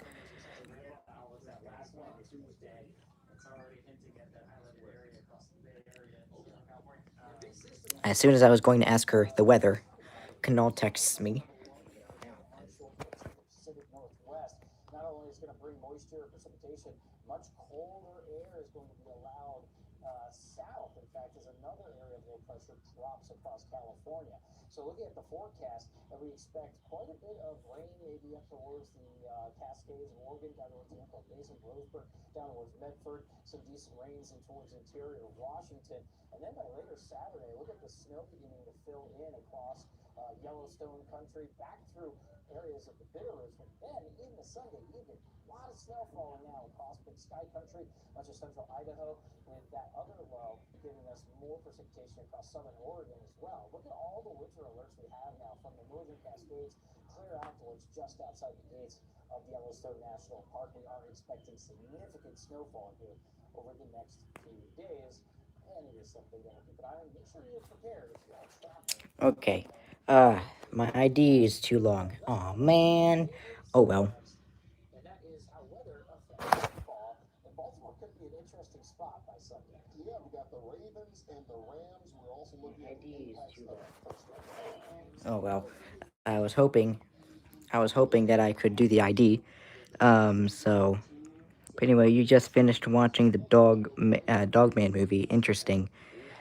as soon as I was going to ask her the weather, Canal texts me. Pacific Northwest. Not only is going to bring moisture and precipitation, much colder air is going to be allowed south. In fact, as another area of low pressure drops across California. So looking at the forecast, we expect quite a bit of rain, maybe up towards the Cascades of Oregon, down towards the Newport Basin, Roseburg, down towards Medford, some decent rains in towards interior Washington. And then by later Saturday, look at the snow beginning to fill in across Yellowstone country, back through areas of the Bitterroots. But then in the Sunday evening, a lot of snow falling now across Big Sky country, much of central Idaho, with that other low giving us more precipitation across southern Oregon as well. Look at all the winter alerts we have now from the northern Cascades clear out towards just outside the gates of Yellowstone National Park. We are expecting significant snowfall here over the next few days, and it is something that we'll keep an eye on. Make sure you're prepared if you're out traveling. Okay. My ID is too long. Oh man. Oh well. And that is how weather affects football. And Baltimore could be an interesting spot by Sunday. Yeah, we got the Ravens and the Rams. We're also looking at the impacts of. Oh well. I was hoping that I could do the ID. So but anyway, you just finished watching the Dogman movie. Interesting.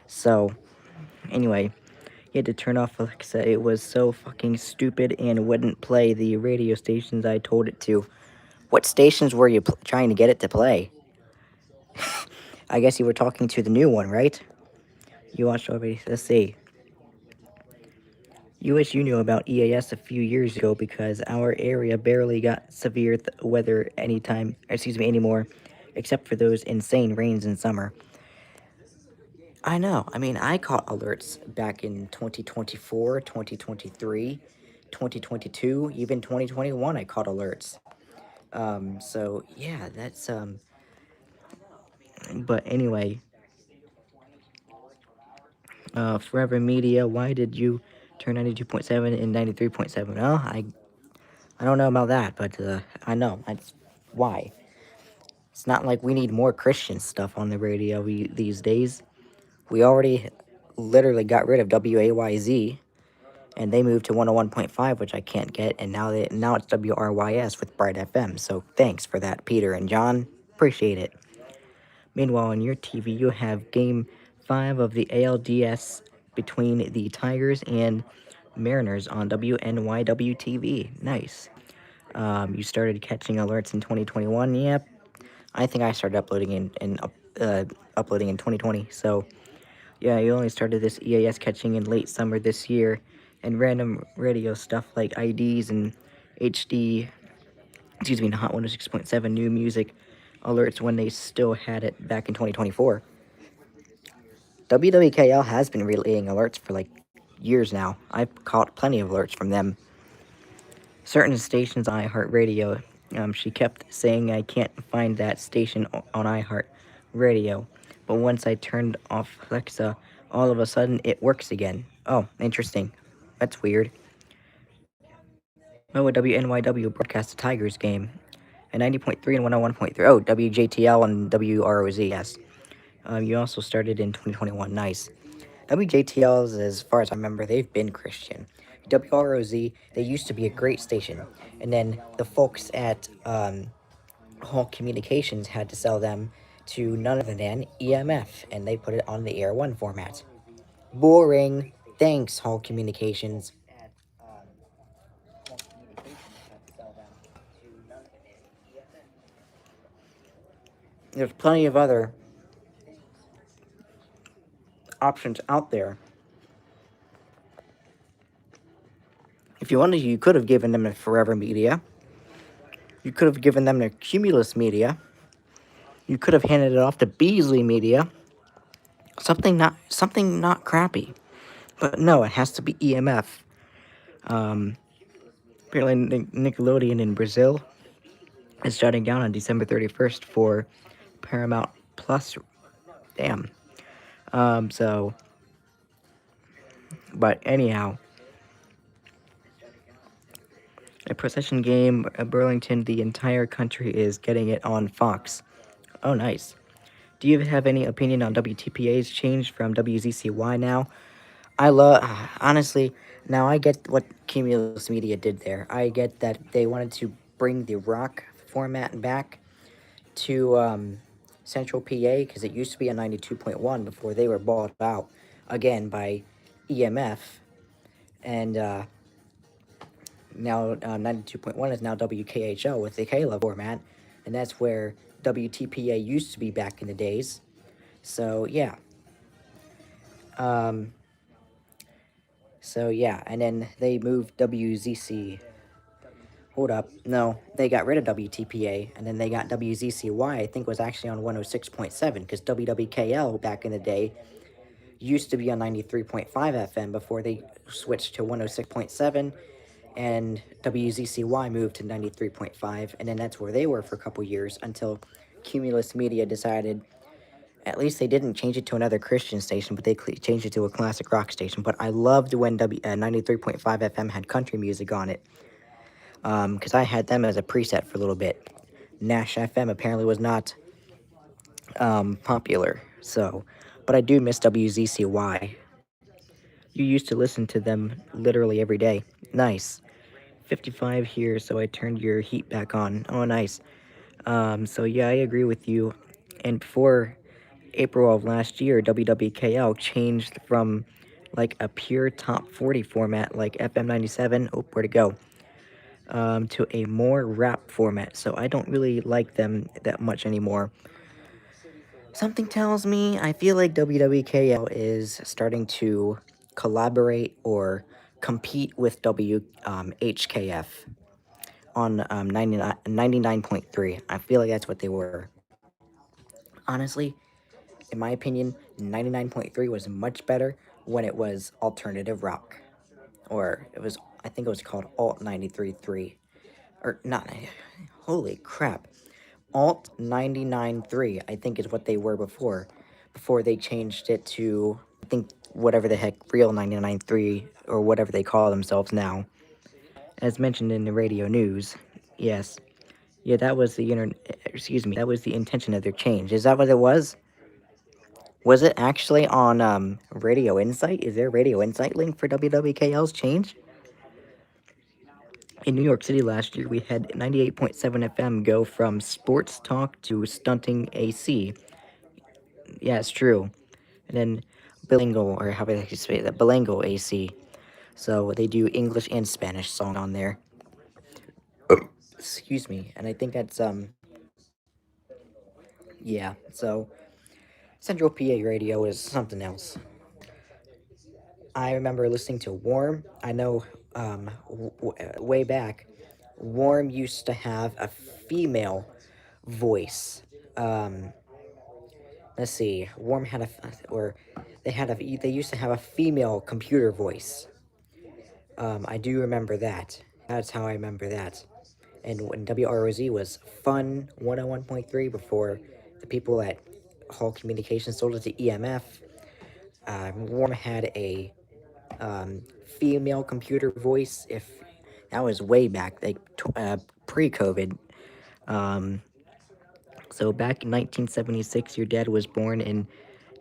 So anyway, you had to turn off Alexa. It was so fucking stupid and wouldn't play the radio stations I told it to. What stations were you trying to get it to play? I guess you were talking to the new one, right? You watched already. Let's see. You wish you knew about EAS a few years ago, because our area barely got severe weather anymore, except for those insane rains in summer. I know. I mean, I caught alerts back in 2024, 2023, 2022, even 2021. I caught alerts. So yeah, but anyway, Forever Media, why did you turn 92.7 and 93.7? Well, I don't know about that, but I know that's why. It's not like we need more Christian stuff on the radio these days. We already literally got rid of WAYZ, and they moved to 101.5, which I can't get, and now it's WRYS with Bright FM. So thanks for that, Peter and John. Appreciate it. Meanwhile, on your TV, you have Game 5 of the ALDS between the Tigers and Mariners on WNYW TV. Nice. You started catching alerts in 2021. Yep. I think I started uploading in 2020. So, yeah, you only started this EAS catching in late summer this year, and random radio stuff like IDs and HD, Hot 106.7 new music alerts when they still had it back in 2024. WWKL has been relaying alerts for like years now. I've caught plenty of alerts from them. Certain stations on iHeartRadio, she kept saying I can't find that station on iHeartRadio, but once I turned off Alexa, all of a sudden it works again. Oh, interesting. That's weird. Oh, WNYW broadcast the Tigers game. And 90.3 and 101.3. Oh, WJTL and WROZ, yes. You also started in 2021. Nice. WJTLs, as far as I remember, they've been Christian. WROZ, they used to be a great station. And then the folks at Hall Communications had to sell them to none other than EMF, and they put it on the Air 1 format. Boring. Thanks, Hall Communications. There's plenty of other options out there. If you wanted, you could have given them a Forever Media. You could have given them the Cumulus Media. You could have handed it off to Beasley Media. Something not crappy. But no, it has to be EMF. Apparently, Nickelodeon in Brazil is shutting down on December 31st for Paramount Plus. Damn. So, but anyhow, a procession game, Burlington, the entire country is getting it on Fox. Oh, nice. Do you have any opinion on WTPA's change from WZCY now? Honestly, now I get what Cumulus Media did there. I get that they wanted to bring the rock format back to Central PA because it used to be a 92.1 before they were bought out again by EMF. And now 92.1 is now WKHL with the Kayla format. And that's where WTPA used to be back in the days. So, yeah. And then they moved WZC. Hold up. No, they got rid of WTPA, and then they got WZCY, I think was actually on 106.7, because WWKL back in the day used to be on 93.5 FM before they switched to 106.7, and WZCY moved to 93.5, and then that's where they were for a couple years until Cumulus Media decided. At least they didn't change it to another Christian station, but they changed it to a classic rock station. But I loved when 93.5 FM had country music on it, because I had them as a preset for a little bit. Nash FM apparently was not popular, so, but I do miss WZCY. You used to listen to them literally every day. Nice. 55 here, so I turned your heat back on. Oh, nice. So yeah, I agree with you. And before April of last year, WWKL changed from like a pure top 40 format like FM 97, oh, where'd it go? To a more rap format, so I don't really like them that much anymore. Something tells me I feel like WWKL is starting to collaborate or compete with HKF on 99.3. I feel like that's what they were. Honestly, in my opinion, 99.3 was much better when it was alternative rock. Or it was, I think it was called Alt 93.3. Or not, holy crap. Alt 99.3, I think, is what they were before. Before they changed it to, I think, whatever the heck, Real 99.3, or whatever they call themselves now. As mentioned in the radio news, yes. Yeah, that was that was the intention of their change. Is that what it was? Was it actually on Radio Insight? Is there a Radio Insight link for WWKL's change? In New York City last year, we had 98.7 FM go from sports talk to stunting AC. Yeah, it's true. And then bilingual, or how would I say that? Bilingual AC. So they do English and Spanish song on there. Excuse me. And I think that's, yeah. So Central PA Radio is something else. I remember listening to Warm. I know, way back, Warm used to have a female voice. Let's see, Warm had they used to have a female computer voice. I do remember that. That's how I remember that. And when WROZ was Fun 101.3 before the people at Hall Communications sold it to EMF, Warm had a female computer voice. If that was way back, like pre-COVID. Um, so back in 1976, your dad was born and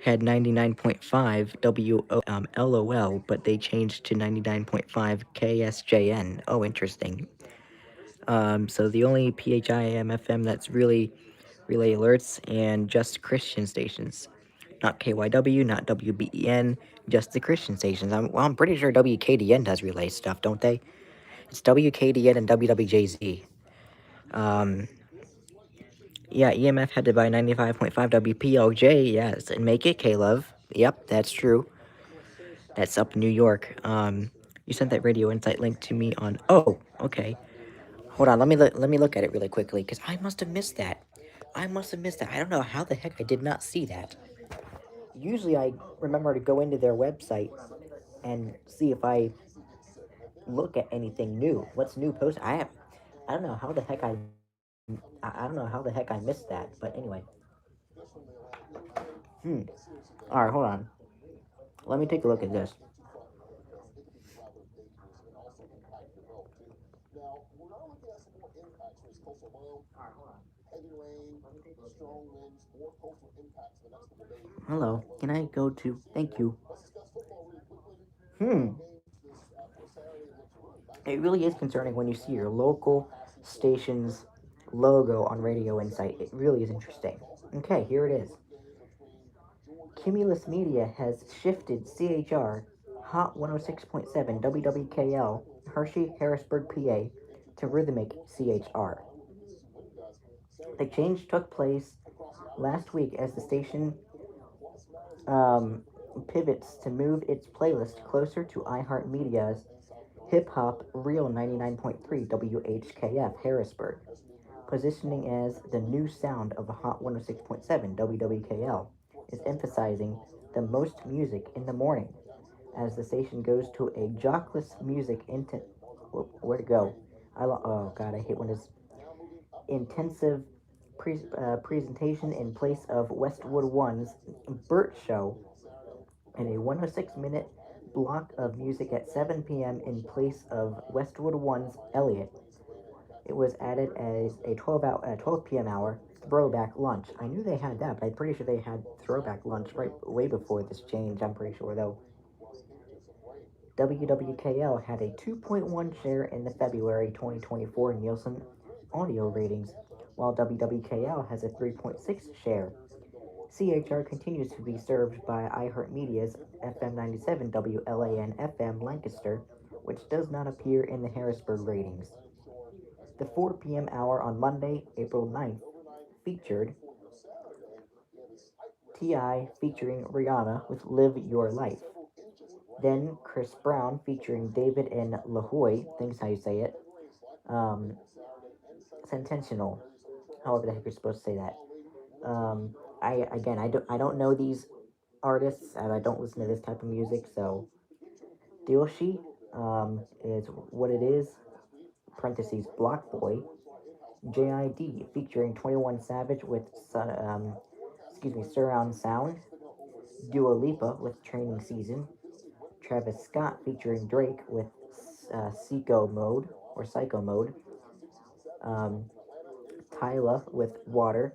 had 99.5 LOL, but they changed to 99.5 KSJN. Oh, interesting. So the only PHIM FM that's really relay alerts and just Christian stations. Not KYW, not WBEN, just the Christian stations. I'm pretty sure WKDN does relay stuff, don't they? It's WKDN and WWJZ. Um, yeah, EMF had to buy 95.5 WPOJ, yes, and make it K-Love. Yep, that's true. That's up in New York. You sent that Radio Insight link to me on. Oh, okay. Hold on. Let me look at it really quickly because I must have missed that. I must have missed that. I don't know how the heck I did not see that. Usually, I remember to go into their website and see if I look at anything new. What's new post? I don't know how the heck I don't know how the heck I missed that. But anyway. Hmm. All right. Hold on. Let me take a look at this. Hello, can I go to? Thank you. Hmm. It really is concerning when you see your local station's logo on Radio Insight. It really is interesting. Okay, here it is. Cumulus Media has shifted CHR Hot 106.7 WWKL Hershey, Harrisburg, PA to Rhythmic CHR. The change took place last week as the station um, pivots to move its playlist closer to iHeartMedia's Hip Hop Real 99.3 WHKF Harrisburg, positioning as the new sound of the Hot 106.7 WWKL, is emphasizing the most music in the morning as the station goes to a jockless music into where to go. Oh god, I hate when it's intensive presentation in place of Westwood One's Burt Show and a 106-minute block of music at 7 p.m. in place of Westwood One's Elliot. It was added as a 12 p.m. hour throwback lunch. I knew they had that, but I'm pretty sure they had throwback lunch right way before this change. I'm pretty sure though. WWKL had a 2.1 share in the February 2024 Nielsen audio ratings, while WWKL has a 3.6 share. CHR continues to be served by iHeartMedia's FM 97 WLAN FM Lancaster, which does not appear in the Harrisburg ratings. The 4 p.m. hour on Monday, April 9th, featured T.I. featuring Rihanna with Live Your Life. Then Chris Brown featuring David and LaHoy, thinks how you say it. Um, Sententional, however the heck you're supposed to say that. I don't know these artists and I don't listen to this type of music, so Dilshi is what it is. Parentheses Block Boy. JID featuring 21 Savage with surround sound. Dua Lipa with Training Season. Travis Scott featuring Drake with Psycho Mode. Um, Tyla with Water.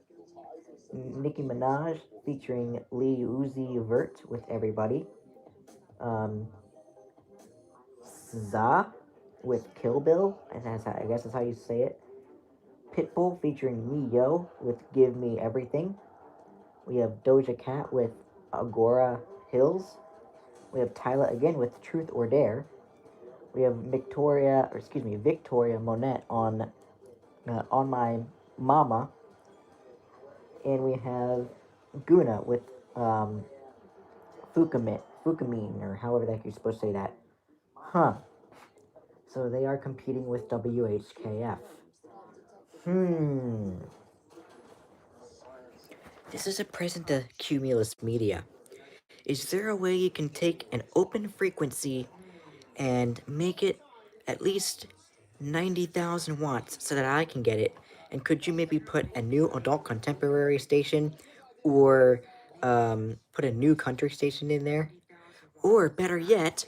Nicki Minaj featuring Lee Uzi Vert with Everybody. Um, SZA with Kill Bill, and I guess that's how you say it. Pitbull featuring Ne-Yo with Give Me Everything. We have Doja Cat with Agora Hills. We have Tyla again with Truth or Dare. We have Victoria Monet on My Mama, and we have Guna with Fukamine, or however the heck you're supposed to say that. Huh. So they are competing with WHKF. This is a present to Cumulus Media. Is there a way you can take an open frequency and make it at least 90,000 watts so that I can get it? And could you maybe put a new adult contemporary station or put a new country station in there? Or better yet,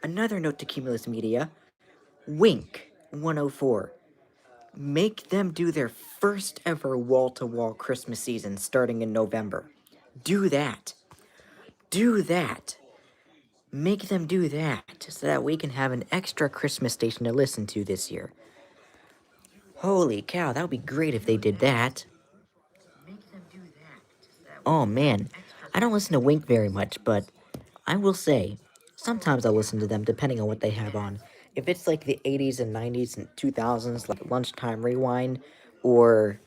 Another note to Cumulus Media, Wink 104. Make them do their first ever wall-to-wall Christmas season starting in November. Do that. Do that. Make them do that so that we can have an extra Christmas station to listen to this year. Holy cow, that would be great if they did that. Oh man, I don't listen to Wink very much, but I will say, sometimes I'll listen to them depending on what they have on. If it's like the 80s and 90s and 2000s, like Lunchtime Rewind, or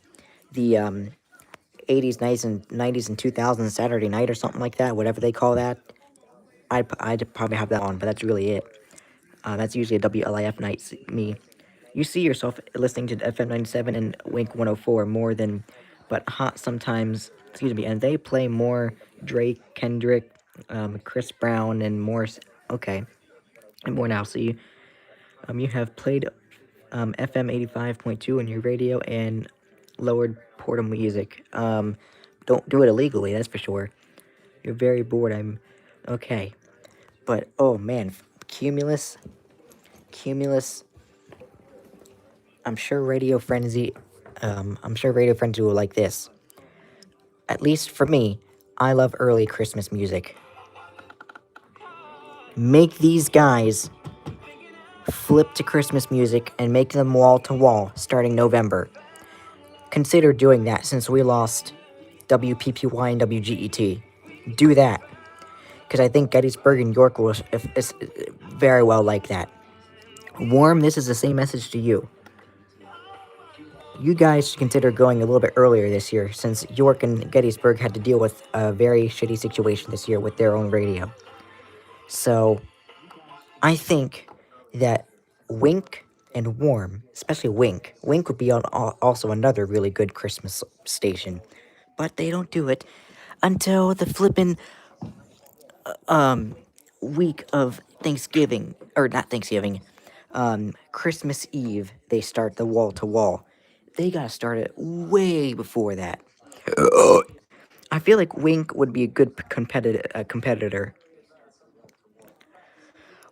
the 80s, 90s, and 2000s Saturday Night or something like that, whatever they call that, I'd probably have that on, but that's really it. That's usually a WLIF night, me. You see yourself listening to FM 97 and Wink 104 more than, but hot sometimes, excuse me, and they play more Drake, Kendrick, Chris Brown, and more, okay, and more now. So you have played FM 85.2 on your radio and lowered portable music. Don't do it illegally, that's for sure. You're very bored, okay. But, oh man, Cumulus, I'm sure I'm sure Radio Frenzy will like this. At least for me, I love early Christmas music. Make these guys flip to Christmas music and make them wall to wall starting November. Consider doing that since we lost WPPY and WGET. Do that. Because I think Gettysburg and York will is very well like that. Warm, this is the same message to you. You guys should consider going a little bit earlier this year, since York and Gettysburg had to deal with a very shitty situation this year with their own radio. So, I think that Wink and Warm, especially Wink would be on also another really good Christmas station, but they don't do it until the flippin' week of Thanksgiving, or not Thanksgiving, Christmas Eve, they start the wall to wall. They gotta start it way before that. I feel like Wink would be a good competitor.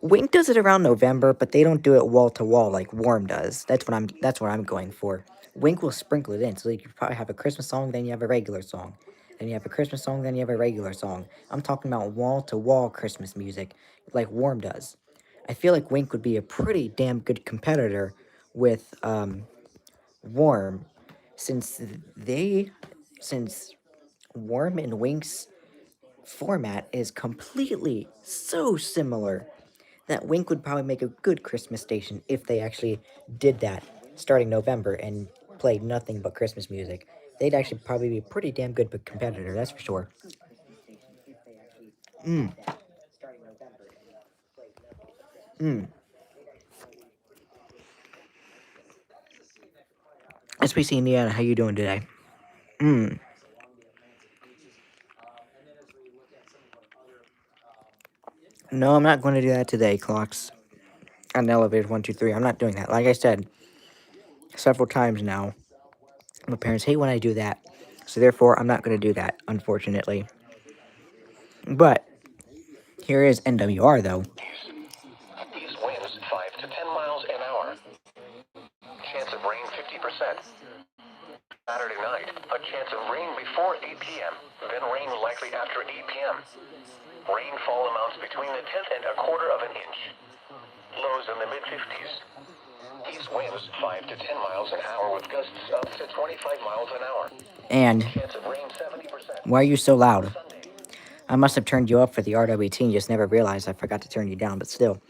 Wink does it around November, but they don't do it wall to wall like Warm does. That's what I'm going for. Wink will sprinkle it in, so you probably have a Christmas song, then you have a regular song. Then you have a Christmas song, then you have a regular song. I'm talking about wall to wall Christmas music, like Warm does. I feel like Wink would be a pretty damn good competitor with Warm, since since Warm and Wink's format is completely so similar that Wink would probably make a good Christmas station if they actually did that starting November and played nothing but Christmas music. They'd actually probably be a pretty damn good competitor, that's for sure. Mm. Mm. SPC Indiana, how you doing today? Mm. No, I'm not going to do that today, Clocks. On elevator 123. I'm not doing that. Like I said several times now, my parents hate when I do that. So therefore, I'm not going to do that, unfortunately. But here is NWR, though. These winds 5 to 10 miles an hour. Chance of rain 50%. Saturday night, a chance of rain before 8 p.m., then rain likely after 8 p.m. Rainfall amounts between a tenth and a quarter of an inch. Lows in the mid-50s. East winds 5 to 10 miles an hour with gusts up to 25 miles an hour. And Chance of rain 70%. why are you so loud? I must have turned you up for the RWT and just never realized I forgot to turn you down, but still.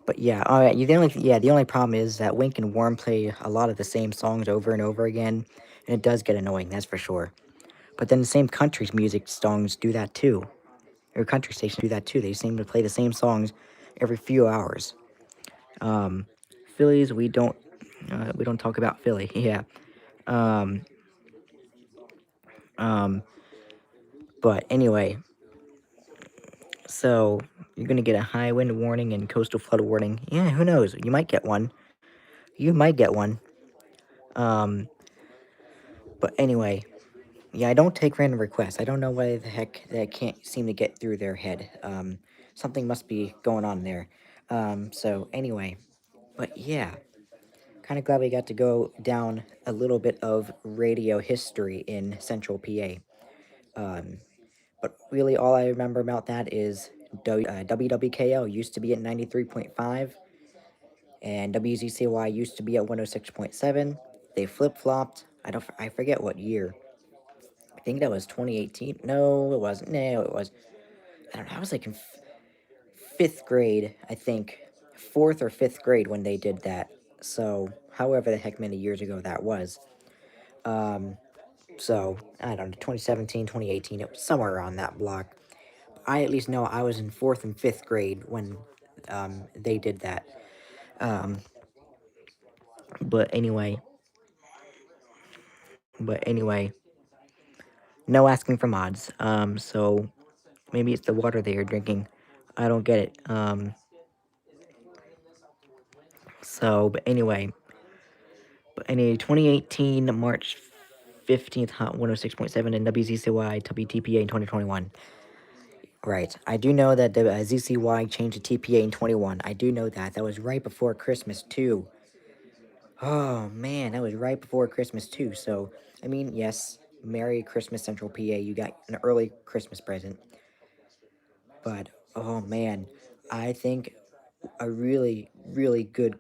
But yeah, alright, the only problem is that Wink and Warm play a lot of the same songs over and over again, and it does get annoying, that's for sure. But then the same country's music songs do that too. Or country stations do that too. They seem to play the same songs every few hours. Phillies, we don't talk about Philly, yeah. Um, but anyway, so you're gonna get a high wind warning and coastal flood warning. Yeah, who knows? You might get one. You might get one. But anyway, yeah, I don't take random requests. I don't know why the heck that can't seem to get through their head. Something must be going on there. So anyway, but yeah, kind of glad we got to go down a little bit of radio history in Central PA. Um, but really, all I remember about that is WWKL used to be at 93.5, and WZCY used to be at 106.7. They flip flopped. I forget what year. I think that was 2018. No, it wasn't. No, it was. I don't know. I was like in fifth grade, I think, fourth or fifth grade when they did that. So, however the heck many years ago that was. Um, so, I don't know, 2017, 2018, it was somewhere around that block. I at least know I was in fourth and fifth grade when they did that. Um, but anyway, but anyway, no asking for mods. So maybe it's the water they are drinking. I don't get it. But anyway, 2018 March 15th, Hot 106.7 and WZCY WTPA in 2021. Right. I do know that the ZCY changed to TPA in 21. I do know that. That was right before Christmas, too. Oh, man, that was right before Christmas, too. So, I mean, yes, Merry Christmas, Central PA. You got an early Christmas present. But, oh, man, I think a really, really good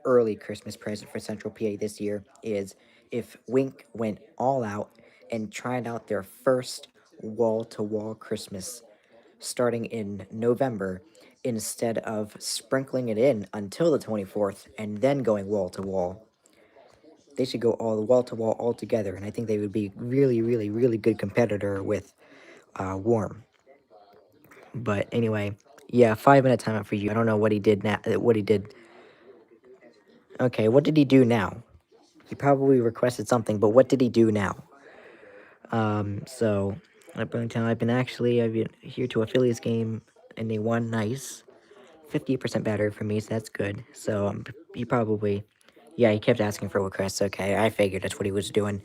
early Christmas present for Central PA this year is if Wink went all out and tried out their first wall-to-wall Christmas starting in November instead of sprinkling it in until the 24th and then going wall to wall. They should go all wall to wall all together, and I think they would be really, really, really good competitor with Warm. But anyway, yeah, 5 minute timeout for you. I don't know what he did now. What he did. Okay, what did he do now? He probably requested something, but what did he do now? So at Burlington, I've been here to a Phillies game, and they won. Nice. 50% better for me, so that's good. So he probably, yeah, he kept asking for requests. Okay, I figured that's what he was doing.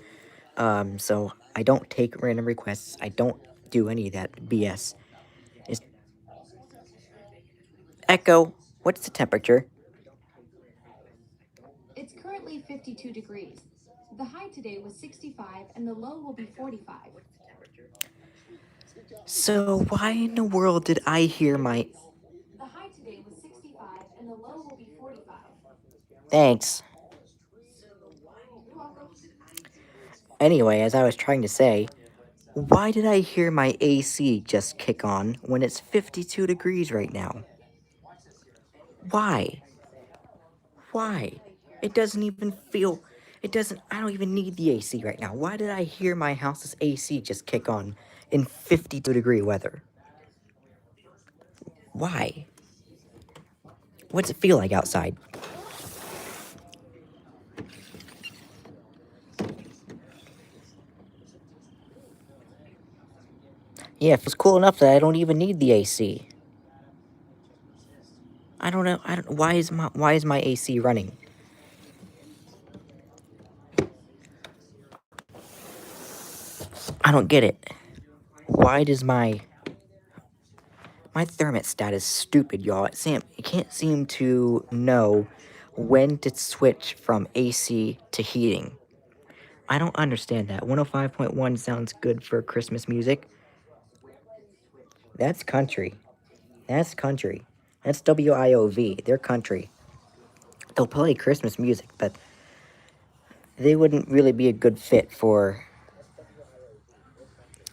So I don't take random requests. I don't do any of that BS. Is Echo, what's the temperature? It's currently 52 degrees. The high today was 65 and the low will be 45. So why in the world did I hear my? The high today was 65 and the low will be 45. Thanks. You're welcome. Anyway, as I was trying to say, why did I hear my AC just kick on when it's 52 degrees right now? Why? Why? It doesn't even feel. It doesn't. I don't even need the AC right now. Why did I hear my house's AC just kick on in 52-degree weather? Why? What's it feel like outside? Yeah, it feels cool enough that I don't even need the AC. I don't know. I don't. Why is my AC running? I don't get it. Why does my thermostat is stupid, y'all. It can't seem to know when to switch from AC to heating. I don't understand that. 105.1 sounds good for Christmas music. That's country. That's country. That's WIOV. They're country. They'll play Christmas music, but they wouldn't really be a good fit for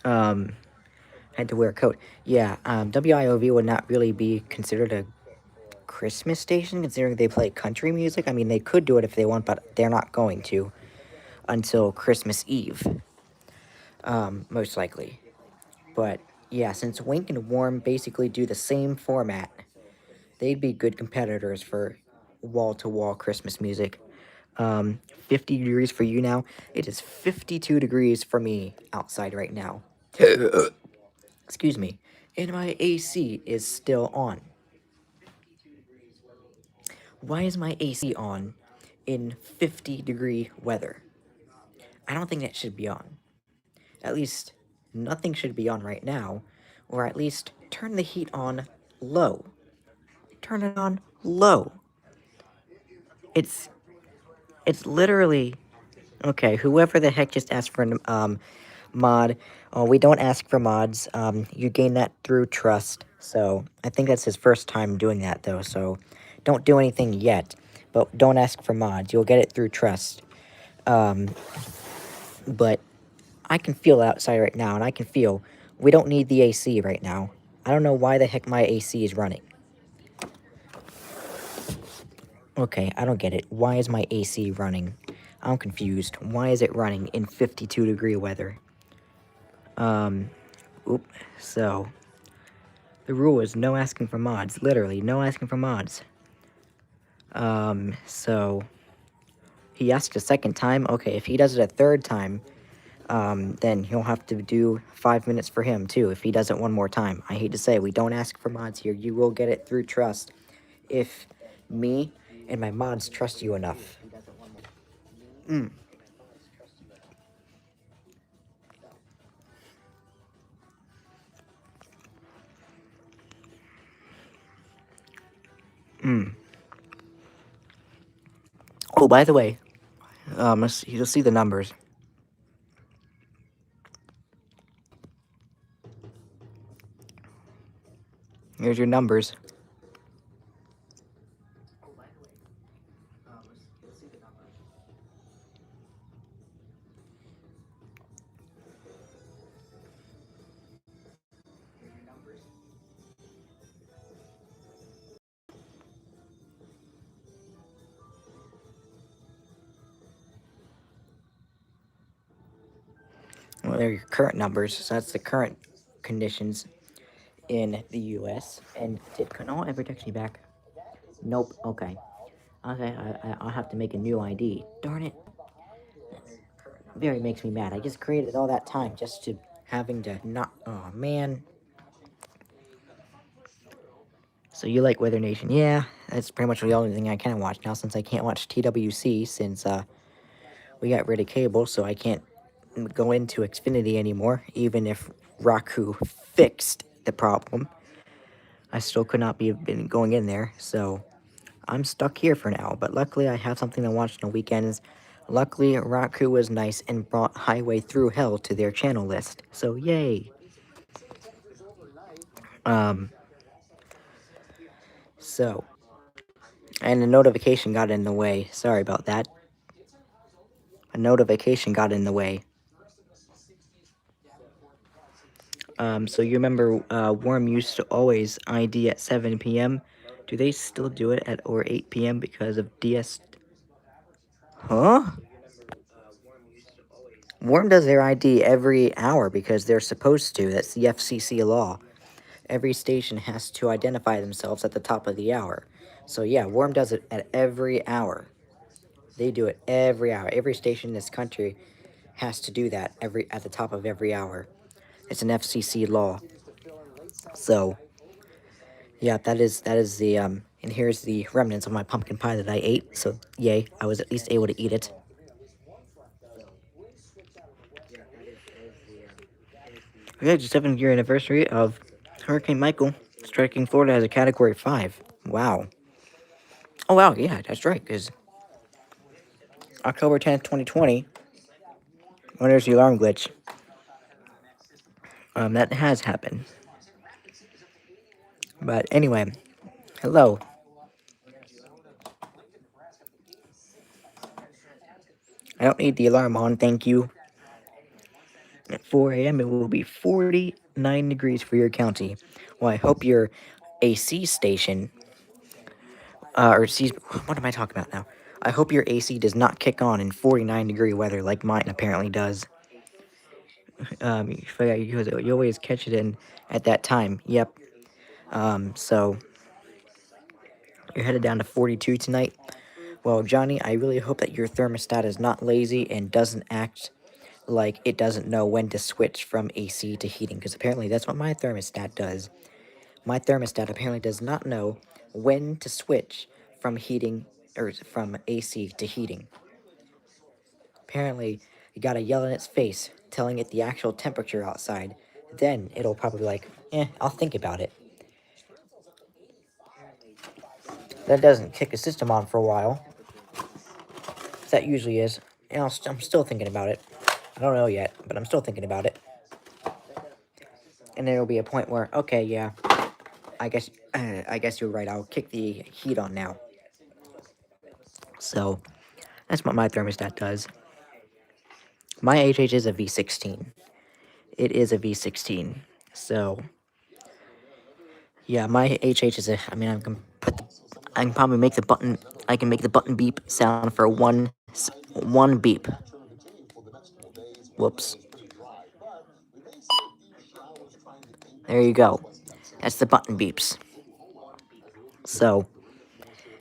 had to wear a coat. Yeah, WIOV would not really be considered a Christmas station considering they play country music. I mean, they could do it if they want, but they're not going to until Christmas Eve, most likely. But yeah, since Wink and Warm basically do the same format, they'd be good competitors for wall-to-wall Christmas music. 50 degrees for you now. It is 52 degrees for me outside right now. Excuse me. And my AC is still on. Why is my AC on in 50-degree weather? I don't think that should be on. At least, nothing should be on right now, or at least turn the heat on low. turn it on low. It's literally okay. Whoever the heck just asked for an mod, we don't ask for mods. You gain that through trust. So I think that's his first time doing that though. So don't do anything yet, but don't ask for mods. You'll get it through trust. But I can feel outside right now, and I can feel we don't need the AC right now. I don't know why the heck my AC is running. Okay, I don't get it. Why is my AC running? I'm confused. Why is it running in 52-degree weather? Oop. So, the rule is no asking for mods. Literally, no asking for mods. So, he asked a second time. Okay, if he does it a third time, then he'll have to do 5 minutes for him, too, if he does it one more time. I hate to say, we don't ask for mods here. You will get it through trust. If me and my mods trust you enough. Oh, by the way, you'll see the numbers. Here's your numbers. Well, they're your current numbers, so that's the current conditions in the U.S. And did Connaught ever text me back? Nope. Okay. Okay, I'll have to make a new ID. Darn it. Very makes me mad. I just created all that time just to having to not. Oh man. So you like Weather Nation? Yeah, that's pretty much the only thing I can watch now since I can't watch TWC since we got rid of cable, so I can't go into Xfinity anymore. Even if Roku fixed the problem, I still could not be been going in there. So I'm stuck here for now. But luckily, I have something to watch on the weekends. Luckily, Roku was nice and brought Highway Through Hell to their channel list. So yay. So, and a notification got in the way. Sorry about that. A notification got in the way. So you remember Worm used to always ID at 7 p.m. Do they still do it at or 8 p.m. because of DS? Huh? Worm does their ID every hour because they're supposed to. That's the FCC law. Every station has to identify themselves at the top of the hour. So yeah, Worm does it at every hour. They do it every hour. Every station in this country has to do that at the top of every hour. It's an FCC law. So yeah, that is the and here's the remnants of my pumpkin pie that I ate. So yay, I was at least able to eat it. Yeah, the 7th-year anniversary of Hurricane Michael striking Florida as a Category 5. Wow. Oh wow, yeah, that's right. Because October 10th, 2020, when there's the alarm glitch, that has happened. But anyway, hello. I don't need the alarm on, thank you. At 4 a.m., it will be 49 degrees for your county. Well, I hope your AC station, what am I talking about now? I hope your AC does not kick on in 49-degree weather like mine apparently does. You always catch it in at that time. Yep. So you're headed down to 42 tonight. Well, Johnny, I really hope that your thermostat is not lazy and doesn't act like it doesn't know when to switch from AC to heating, because apparently that's what my thermostat does. My thermostat apparently does not know when to switch from heating or from AC to heating. Apparently, you gotta yell in its face, telling it the actual temperature outside. Then it'll probably be like, I'll think about it. that doesn't kick the system on for a while. That usually is. And I'm still thinking about it. I don't know yet, but I'm still thinking about it. And there'll be a point where, okay, yeah, I guess you're right. I'll kick the heat on now. So that's what my thermostat does. My HH is a V16. It is a V16. So yeah, my HH is a. I mean, I can probably make the button. I can make the button beep sound for one beep. Whoops. There you go. That's the button beeps. So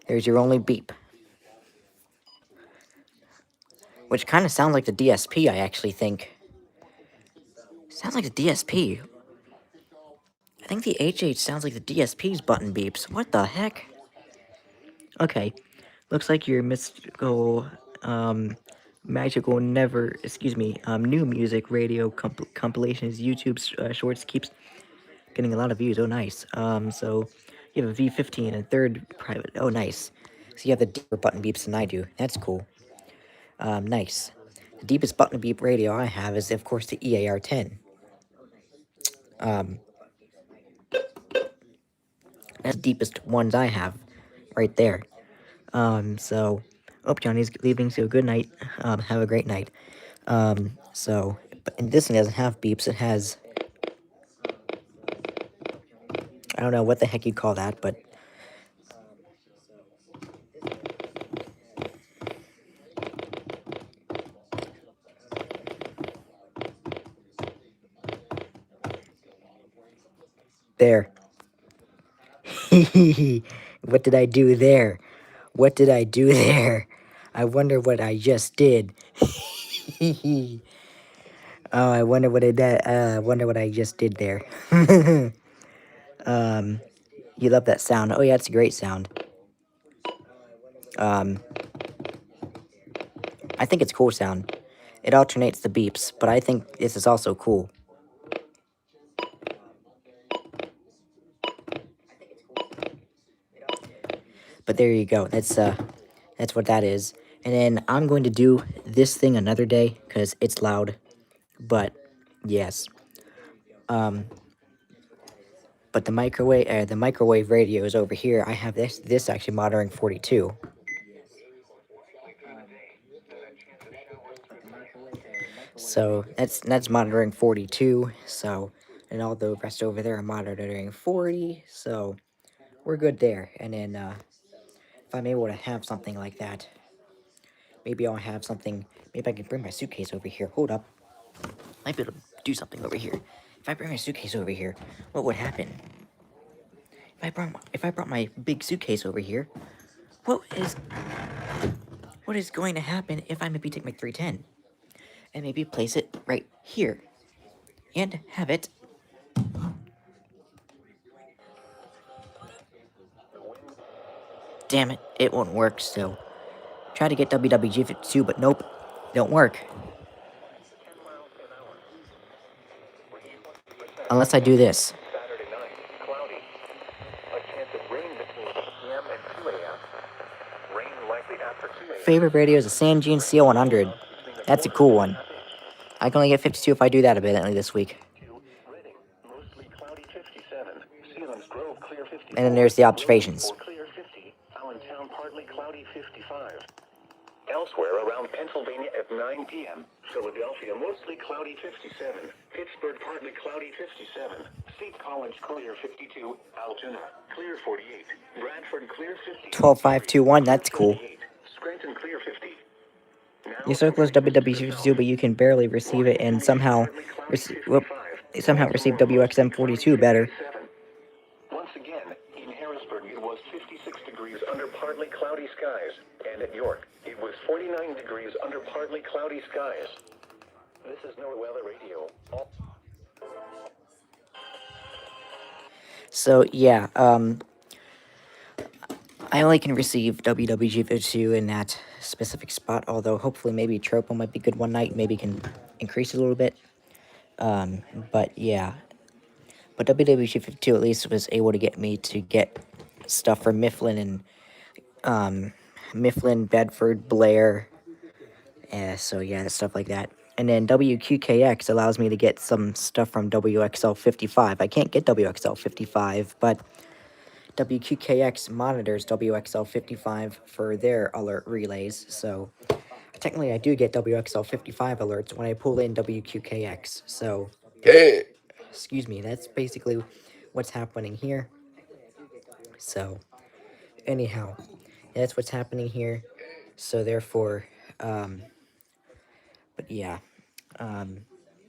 there's your only beep. Which kind of sounds like the DSP, I actually think. Sounds like the DSP. I think the HH sounds like the DSP's button beeps. What the heck? Okay. Looks like your mystical, magical new music radio compilations YouTube shorts keeps getting a lot of views. Oh, nice. So you have a V15 and third private. Oh, nice. So you have the deeper button beeps than I do. That's cool. Nice. The deepest button beep radio I have is, of course, the EAR10. That's the deepest ones I have, right there. So, Johnny's leaving, so good night. Have a great night. And this one doesn't have beeps, it has, I don't know what the heck you call that, but there. What did I do there? What did I do there? I wonder what I just did. Oh, I wonder what I just did there. You love that sound. Oh yeah, it's a great sound. I think it's cool sound. It alternates the beeps, but I think this is also cool. But there you go. That's what that is. And then I'm going to do this thing another day because it's loud. But yes. But the microwave radio is over here. I have this actually monitoring 42. So that's monitoring 42. So, and all the rest over there are monitoring 40. So we're good there. And then if I'm able to have something like that, maybe I'll have something. Maybe I can bring my suitcase over here. Hold up. Might be able to do something over here. If I bring my suitcase over here, what would happen? If I brought my big suitcase over here, what is going to happen if I maybe take my 310 and maybe place it right here and have it damn it, it won't work. So try to get WWG2, but nope, don't work. Unless I do this. Saturday night, cloudy. A chance of rain between 8 p.m. and 2 a.m. Rain likely after 2 a.m. Favorite radio is a Sangean CL100. That's a cool one. I can only get 52 if I do that evidently this week. Reading, mostly cloudy 57. Sealands Grove, clear 54. And then there's the observations. Clear 50. Allentown, partly cloudy 55. Elsewhere around Pennsylvania at 9 p.m. Philadelphia, mostly cloudy 57. Pittsburgh, partly cloudy 57. St. College, clear 52. Altoona, clear 48. Bradford, clear 50. 12521, that's cool. Scranton, clear 50. Your circle is WW52, but you can barely receive it and somehow receive WXM42 better. Once again, in Harrisburg, it was 56 degrees under partly cloudy skies, and at York, it was 49 degrees under partly cloudy skies. This is NOAA Weather Radio. So yeah, I only can receive WWG52 in that specific spot, although hopefully maybe Tropo might be good one night, maybe can increase it a little bit. But yeah. But WWG52 at least was able to get me to get stuff from Mifflin and Mifflin, Bedford, Blair. So yeah, stuff like that. And then WQKX allows me to get some stuff from WXL55. I can't get WXL55, but WQKX monitors WXL55 for their alert relays. So technically, I do get WXL55 alerts when I pull in WQKX. So, excuse me, that's basically what's happening here. So, anyhow, that's what's happening here. So, therefore, but yeah, um,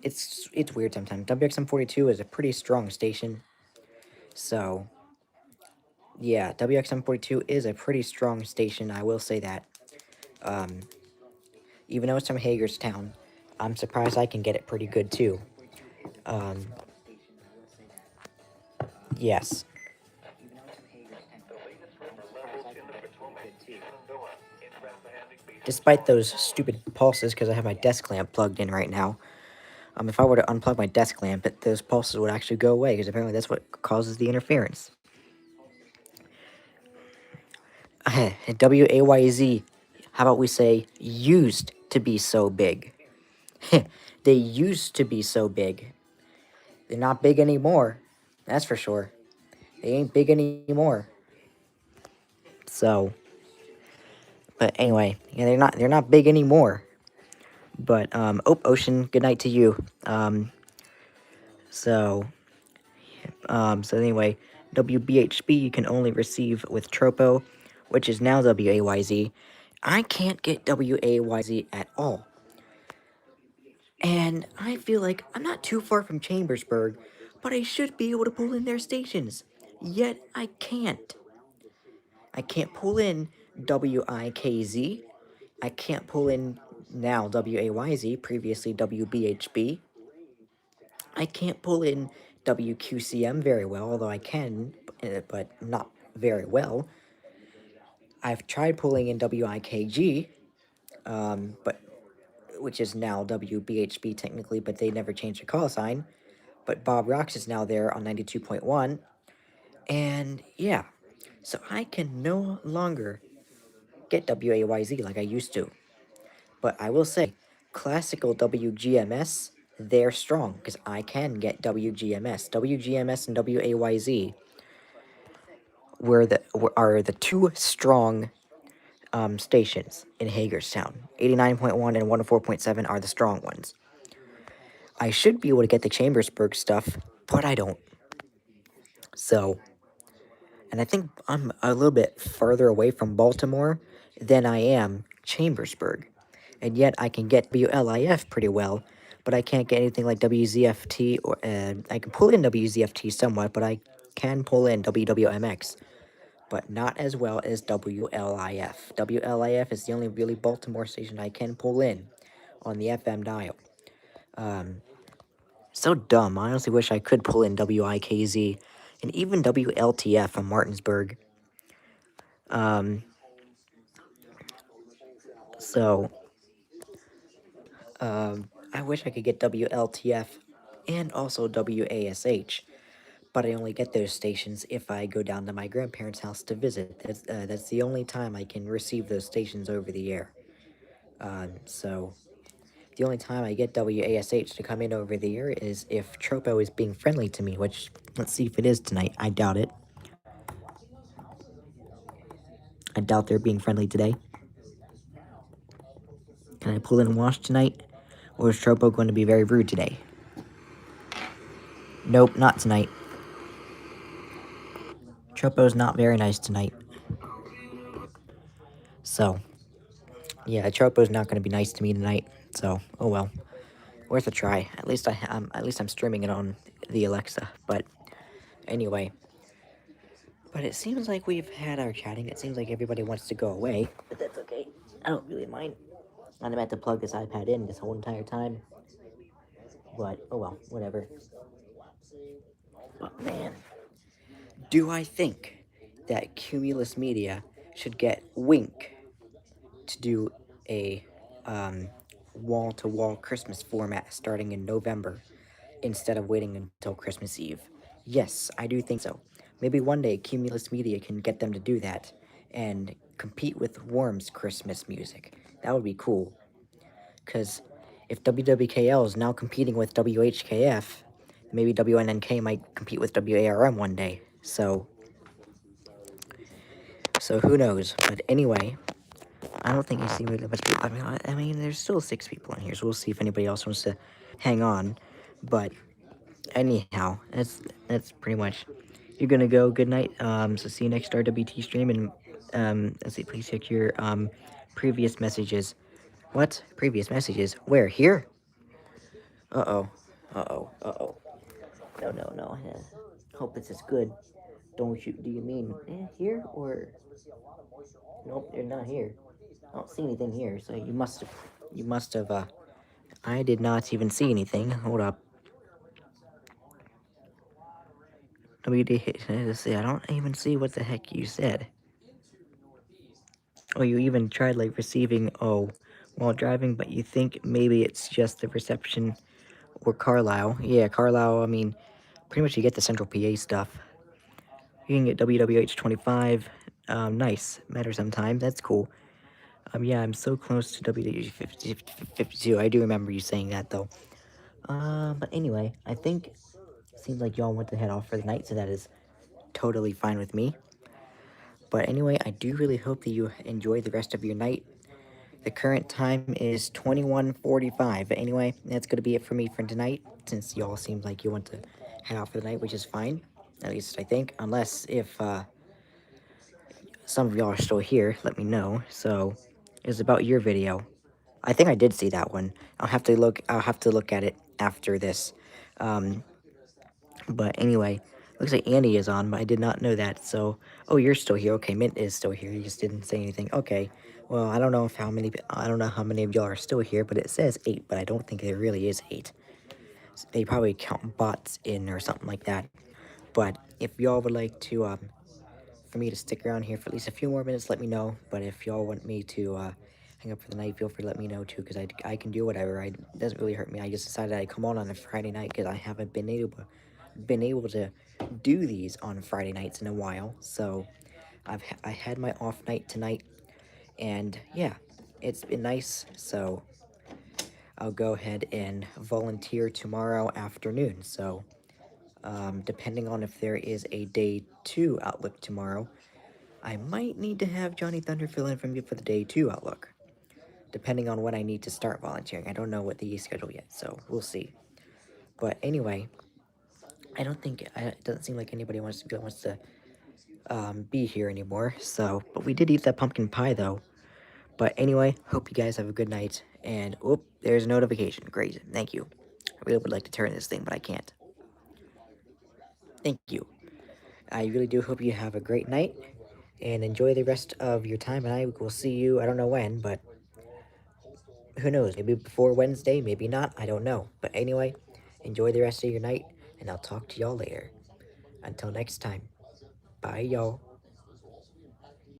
it's weird sometimes. WXM42 is a pretty strong station. So, yeah, WXM42 is a pretty strong station, I will say that. Even though it's from Hagerstown, I'm surprised I can get it pretty good too. Yes. Despite those stupid pulses, because I have my desk lamp plugged in right now. If I were to unplug my desk lamp, those pulses would actually go away, because apparently that's what causes the interference. WAYZ, how about we say, used to be so big. They used to be so big. They're not big anymore. That's for sure. They ain't big anymore. So, but anyway, yeah, they're not big anymore. But Ocean, good night to you. So anyway, WBHB you can only receive with Tropo, which is now WAYZ. I can't get WAYZ at all. And I feel like I'm not too far from Chambersburg, but I should be able to pull in their stations. Yet I can't. I can't pull in WIKZ. I can't pull in now WAYZ, previously WBHB. I can't pull in WQCM very well, although I can, but not very well. I've tried pulling in WIKG, but which is now WBHB technically, but they never changed the call sign. But Bob Rocks is now there on 92.1, and yeah, so I can no longer get WAYZ like I used to. But I will say, classical WGMS, they're strong, because I can get WGMS. WGMS and WAYZ are the two strong stations in Hagerstown. 89.1 and 104.7 are the strong ones. I should be able to get the Chambersburg stuff, but I don't. So, and I think I'm a little bit further away from Baltimore than I am Chambersburg. And yet I can get WLIF pretty well, but I can't get anything like WZFT, or I can pull in WZFT somewhat, but I can pull in WWMX, but not as well as WLIF. WLIF is the only really Baltimore station I can pull in on the FM dial. So dumb. I honestly wish I could pull in WIKZ and even WLTF from Martinsburg. So, I wish I could get WLTF and also WASH, but I only get those stations if I go down to my grandparents' house to visit. That's the only time I can receive those stations over the air. So, the only time I get WASH to come in over the air is if Tropo is being friendly to me, which, let's see if it is tonight. I doubt it. I doubt they're being friendly today. Can I pull in and wash tonight? Or is Tropo going to be very rude today? Nope, not tonight. Tropo's not very nice tonight. So, yeah, Tropo's not going to be nice to me tonight. So, oh well. Worth a try. At least I'm streaming it on the Alexa. But anyway. But it seems like we've had our chatting. It seems like everybody wants to go away. But that's okay. I don't really mind. I'm about to plug this iPad in this whole entire time. But, oh well, whatever. But man, do I think that Cumulus Media should get Wink to do a wall-to-wall Christmas format starting in November instead of waiting until Christmas Eve? Yes, I do think so. Maybe one day Cumulus Media can get them to do that, and compete with Worm's Christmas music. That would be cool. Because if WWKL is now competing with WHKF, maybe WNNK might compete with WARM one day. So who knows? But anyway, I don't think I see really much people. I mean, there's still 6 people in here, so we'll see if anybody else wants to hang on. But anyhow, that's pretty much. You're gonna go. Good night. So see you next RWT stream, and let's see. Please check your previous messages. What previous messages? Where? Here? Uh oh. Uh oh. Uh oh. No, no, no. Hope this is good. Don't you? Do you mean here or? Nope, they're not here. I don't see anything here. So you must have. You must have. I did not even see anything. Hold up. WD. I don't even see what the heck you said. Oh, you even tried like receiving while driving, but you think maybe it's just the reception or Carlisle. Yeah, Carlisle. I mean, pretty much you get the Central PA stuff. You can get WWH 25. Nice. Matter sometimes. That's cool. Yeah, I'm so close to WWH 52. I do remember you saying that though. But anyway, I think seems like y'all want to head off for the night, so that is totally fine with me. But anyway, I do really hope that you enjoy the rest of your night. The current time is 21:45. But anyway, that's going to be it for me for tonight, since y'all seem like you want to head out for the night, which is fine. At least I think. Unless if some of y'all are still here, let me know. So, it's about your video. I think I did see that one. I'll have to look at it after this. But anyway, looks like Andy is on, but I did not know that. So, oh, you're still here. Okay, Mint is still here. You just didn't say anything. Okay. Well, I don't know how many of y'all are still here, but it says 8, but I don't think there really is 8. They probably count bots in or something like that. But if y'all would like to, for me to stick around here for at least a few more minutes, let me know. But if y'all want me to, hang up for the night, feel free to let me know too, because I can do whatever. It doesn't really hurt me. I just decided I'd come on a Friday night because I haven't been able to do these on Friday nights in a while. So I had my off night tonight, and yeah, it's been nice. So I'll go ahead and volunteer tomorrow afternoon. So depending on if there is a day 2 outlook tomorrow, I might need to have Johnny Thunder fill in for me for the day 2 outlook, depending on when I need to start volunteering. I don't know what the schedule yet, so we'll see. But anyway, I don't think it doesn't seem like anybody wants to be here anymore. So, but we did eat that pumpkin pie though. But anyway, hope you guys have a good night. And oop, there's a notification. Great, thank you. I really would like to turn this thing, but I can't. Thank you. I really do hope you have a great night and enjoy the rest of your time. And I will see you. I don't know when, but who knows? Maybe before Wednesday, maybe not. I don't know. But anyway, enjoy the rest of your night, and I'll talk to y'all later. Until next time, bye, y'all.